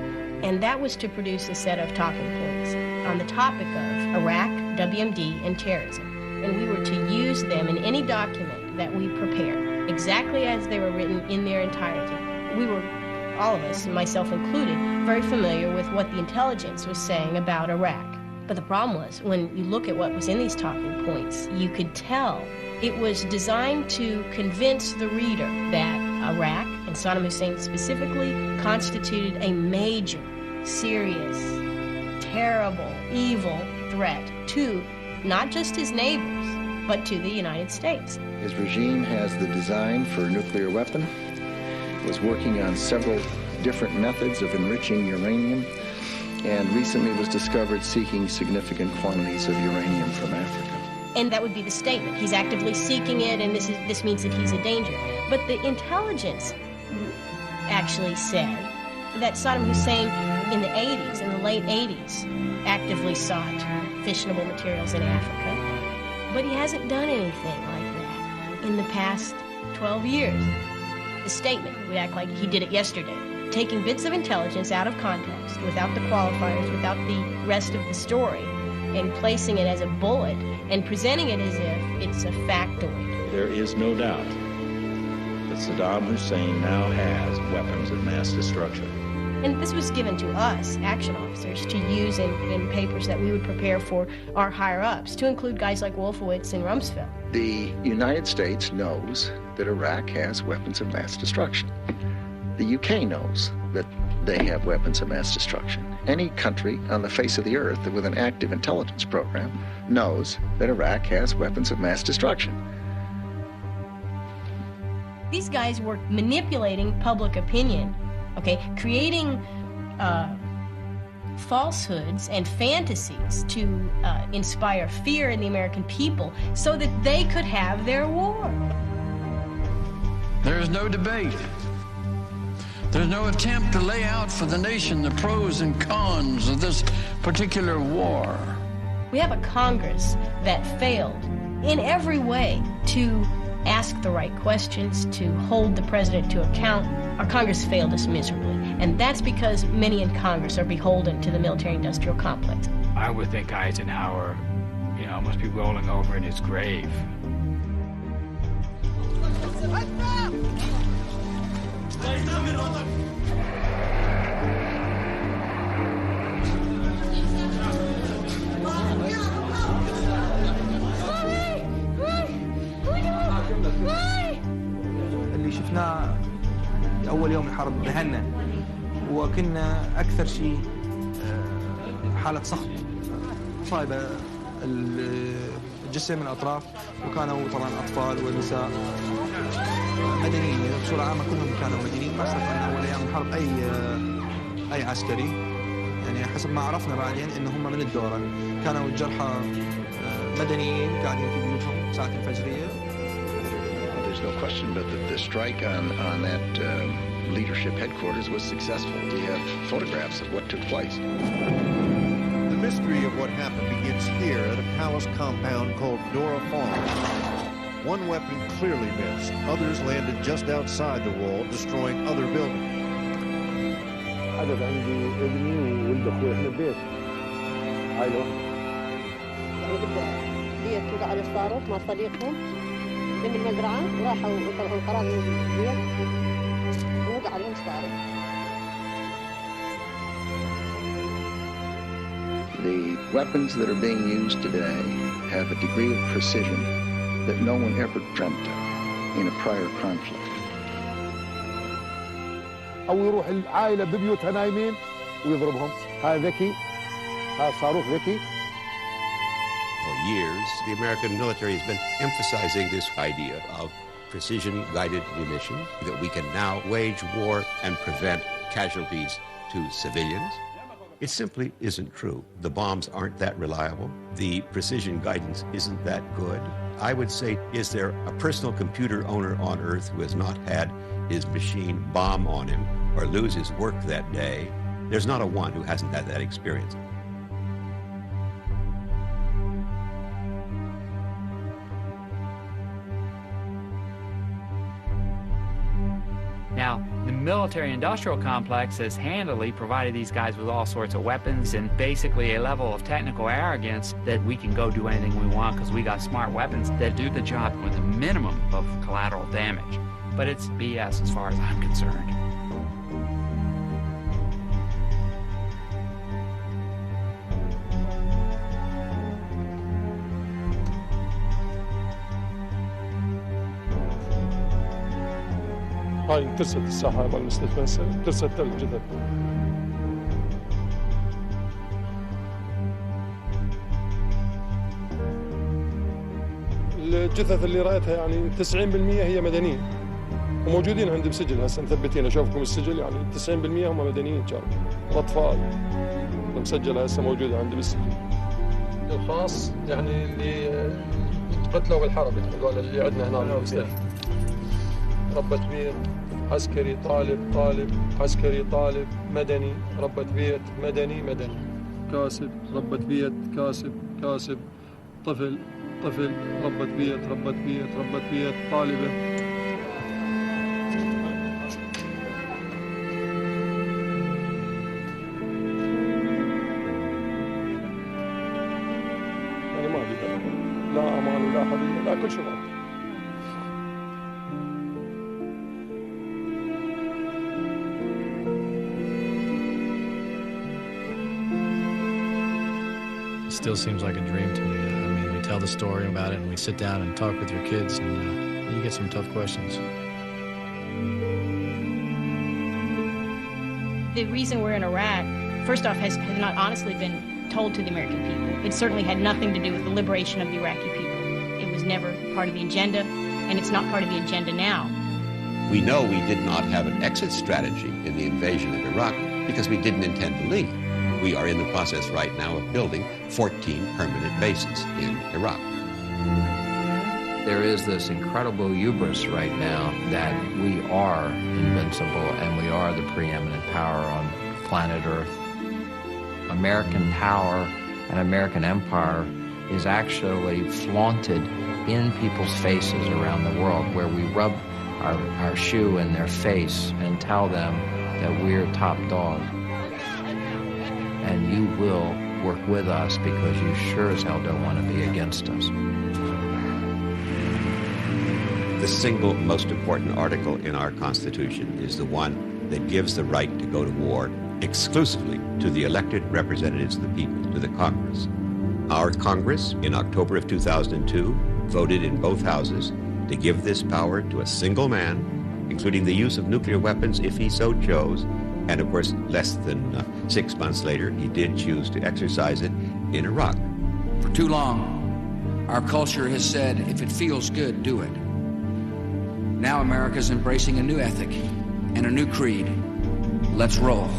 and that was to produce a set of talking points on the topic of Iraq, WMD, and terrorism. And we were to use them in any document that we prepared, exactly as they were written in their entirety. We were, all of us, myself included, very familiar with what the intelligence was saying about Iraq. But the problem was, when you look at what was in these talking points, you could tell it was designed to convince the reader that Iraq, and Saddam Hussein specifically, constituted a major, serious, terrible, evil threat to not just his neighbors, but to the United States. His regime has the design for a nuclear weapon, was working on several different methods of enriching uranium, and recently was discovered seeking significant quantities of uranium from Africa. And that would be the statement. He's actively seeking it, and this means that he's a danger. But the intelligence actually said that Saddam Hussein in the 80s, in the late 80s, actively sought fissionable materials in Africa. But he hasn't done anything like that in the past 12 years. The statement would act like he did it yesterday, taking bits of intelligence out of context, without the qualifiers, without the rest of the story, and placing it as a bullet and presenting it as if it's a factoid. There is no doubt that Saddam Hussein now has weapons of mass destruction. And this was given to us, action officers, to use in papers that we would prepare for our higher-ups, to include guys like Wolfowitz and Rumsfeld. The United States knows that Iraq has weapons of mass destruction. The UK knows that they have weapons of mass destruction. Any country on the face of the earth with an active intelligence program knows that Iraq has weapons of mass destruction. These guys were manipulating public opinion, okay, creating falsehoods and fantasies to inspire fear in the American people so that they could have their war. There is no debate. There's no attempt to lay out for the nation the pros and cons of this particular war. We have a Congress that failed in every way to ask the right questions, to hold the president to account. Our Congress failed us miserably, and that's because many in Congress are beholden to the military-industrial complex. I would think Eisenhower, must be rolling over in his grave. اللي شفناه أول يوم الحرب دهنا وكنا أكثر شيء حالة سخط صايبة جثة من الأطراف، وكانوا طبعا أطفال ونساء مدنيين بصورة عامة، كلهم كانوا مدنيين. ما شفنا أول أيام الحرب أي عسكري، يعني حسب ما عرفنا بعدين إن هم من الدورة. كانوا الجرحى مدنيين قاعدين في بيوتهم ساعة الفجرية. There's no question but that the strike on that leadership headquarters was successful. We have photographs of what took place. The mystery of what happened begins here at a palace compound called Dora Farm. One weapon clearly missed. Others landed just outside the wall, destroying other buildings. حدث عندي ابني وولد اخوي احنا ببيت. الو. بيت وقع على الصاروخ مع صديقهم من المزرعة، وراحوا طلعوا القرار من البيت ووقع عليهم الصاروخ. The weapons that are being used today have a degree of precision that no one ever dreamt of in a prior conflict. أو يروح العائلة ببيوتها نايمين ويضربهم. هذا ذكي، هذا صاروخ ذكي. For years, the American military has been emphasizing this idea of precision-guided munitions, that we can now wage war and prevent casualties to civilians. It simply isn't true. The bombs aren't that reliable. The precision guidance isn't that good. I would say, is there a personal computer owner on Earth who has not had his machine bomb on him or lose his work that day? There's not a one who hasn't had that experience. Now, the military-industrial complex has handily provided these guys with all sorts of weapons and basically a level of technical arrogance that we can go do anything we want because we got smart weapons that do the job with a minimum of collateral damage. But it's BS as far as I'm concerned. هاي انكسرت الساحة مال المستشفى، انكسرت ثلاث جثث. الجثث اللي رأيتها يعني 90% هي مدنيين وموجودين عندي بسجل هسه مثبتين. اشوفكم السجل يعني 90% هم مدنيين كانوا واطفال. المسجل هسه موجود عندي بالسجل. الخاص يعني اللي قتلوا بالحرب يقولوا اللي عندنا هنا بالمستشفى. ربة بيت، عسكري، طالب، عسكري، طالب، مدني، ربة بيت، مدني، كاسب، ربة بيت، كاسب، طفل، ربة بيت، طالبة. يعني ما في لا أمان ولا حرية، لا كل شيء غلط. Still seems like a dream to me. I mean, we tell the story about it and we sit down and talk with your kids and you get some tough questions. The reason we're in Iraq, first off, has not honestly been told to the American people. It certainly had nothing to do with the liberation of the Iraqi people. It was never part of the agenda, and it's not part of the agenda now. We know we did not have an exit strategy in the invasion of Iraq because we didn't intend to leave. We are in the process right now of building 14 permanent bases in Iraq. There is this incredible hubris right now that we are invincible and we are the preeminent power on planet Earth. American power and American empire is actually flaunted in people's faces around the world, where we rub our shoe in their face and tell them that we're top dog. And you will work with us because you sure as hell don't want to be against us. The single most important article in our Constitution is the one that gives the right to go to war exclusively to the elected representatives of the people, to the Congress. Our Congress, in October of 2002, voted in both houses to give this power to a single man, including the use of nuclear weapons if he so chose. And of course, less than 6 months later, he did choose to exercise it in Iraq. For too long, Our culture has said, if it feels good, do it. Now America's embracing a new ethic and a new creed. Let's roll.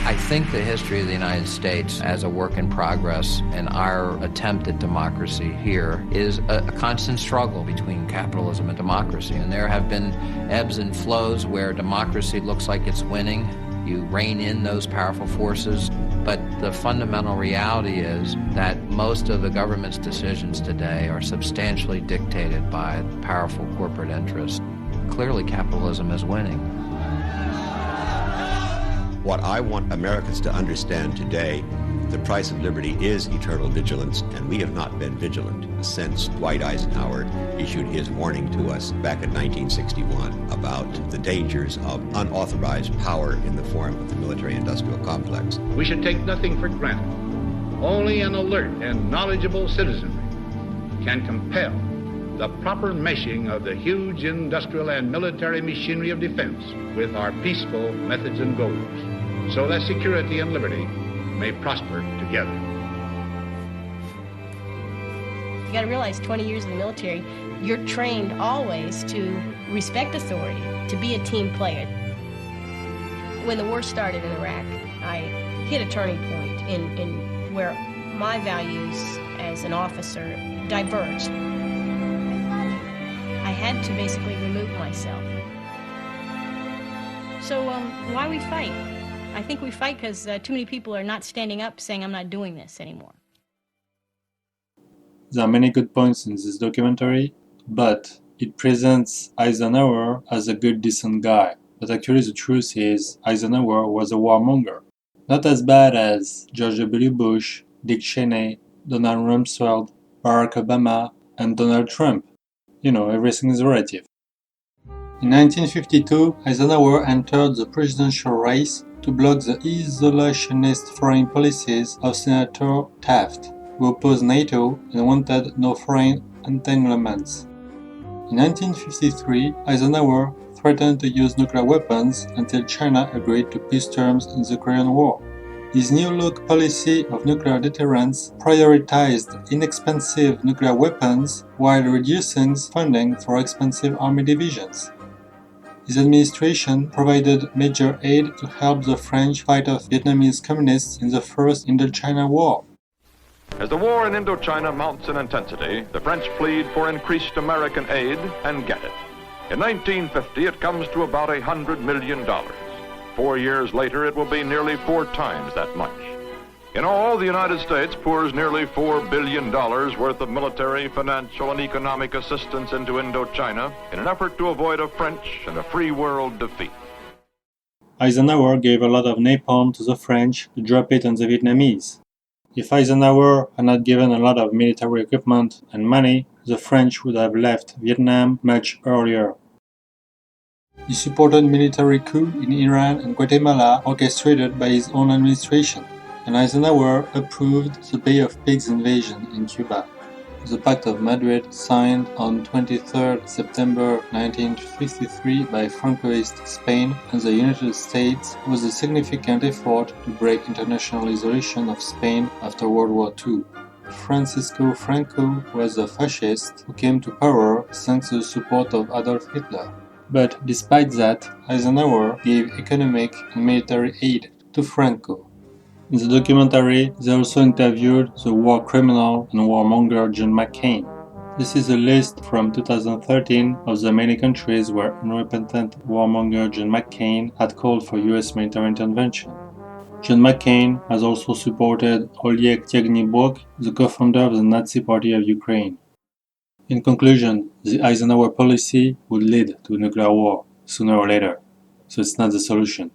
I think the history of the United States as a work in progress and our attempt at democracy here is a constant struggle between capitalism and democracy. And there have been ebbs and flows where democracy looks like it's winning. You rein in those powerful forces. But the fundamental reality is that most of the government's decisions today are substantially dictated by powerful corporate interests. Clearly, capitalism is winning. What I want Americans to understand today, the price of liberty is eternal vigilance, and we have not been vigilant since Dwight Eisenhower issued his warning to us back in 1961 about the dangers of unauthorized power in the form of the military-industrial complex. We should take nothing for granted. Only an alert and knowledgeable citizenry can compel the proper meshing of the huge industrial and military machinery of defense with our peaceful methods and goals, so that security and liberty may prosper together. You got to realize 20 years in the military, you're trained always to respect authority, to be a team player. When the war started in Iraq, I hit a turning point in where my values as an officer diverged. I had to basically remove myself. So why we fight? I think we fight because too many people are not standing up saying, I'm not doing this anymore. There are many good points in this documentary, but it presents Eisenhower as a good, decent guy. But actually the truth is, Eisenhower was a warmonger. Not as bad as George W. Bush, Dick Cheney, Donald Rumsfeld, Barack Obama, and Donald Trump. You know, everything is relative. In 1952, Eisenhower entered the presidential race to block the isolationist foreign policies of Senator Taft, who opposed NATO and wanted no foreign entanglements. In 1953, Eisenhower threatened to use nuclear weapons until China agreed to peace terms in the Korean War. His new-look policy of nuclear deterrence prioritized inexpensive nuclear weapons while reducing funding for expensive army divisions. His administration provided major aid to help the French fight off Vietnamese communists in the First Indochina War. As the war in Indochina mounts in intensity, the French plead for increased American aid and get it. In 1950, it comes to about $100 million. 4 years later, it will be nearly 4 times that much. In all, the United States pours nearly $4 billion worth of military, financial, and economic assistance into Indochina in an effort to avoid a French and a free world defeat. Eisenhower gave a lot of napalm to the French to drop it on the Vietnamese. If Eisenhower had not given a lot of military equipment and money, the French would have left Vietnam much earlier. He supported military coup in Iran and Guatemala orchestrated by his own administration, and Eisenhower approved the Bay of Pigs invasion in Cuba. The Pact of Madrid, signed on 23 September 1953 by Francoist Spain and the United States, was a significant effort to break international isolation of Spain after World War II. Francisco Franco was a fascist who came to power thanks to the support of Adolf Hitler. But despite that, Eisenhower gave economic and military aid to Franco. In the documentary, they also interviewed the war criminal and warmonger John McCain. This is a list from 2013 of the many countries where unrepentant warmonger John McCain had called for US military intervention. John McCain has also supported Oleg Yevgeny, the co-founder of the Nazi Party of Ukraine. In conclusion, the Eisenhower policy would lead to a nuclear war, sooner or later, so it's not the solution.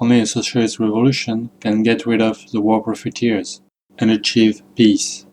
Only a socialist revolution can get rid of the war profiteers and achieve peace.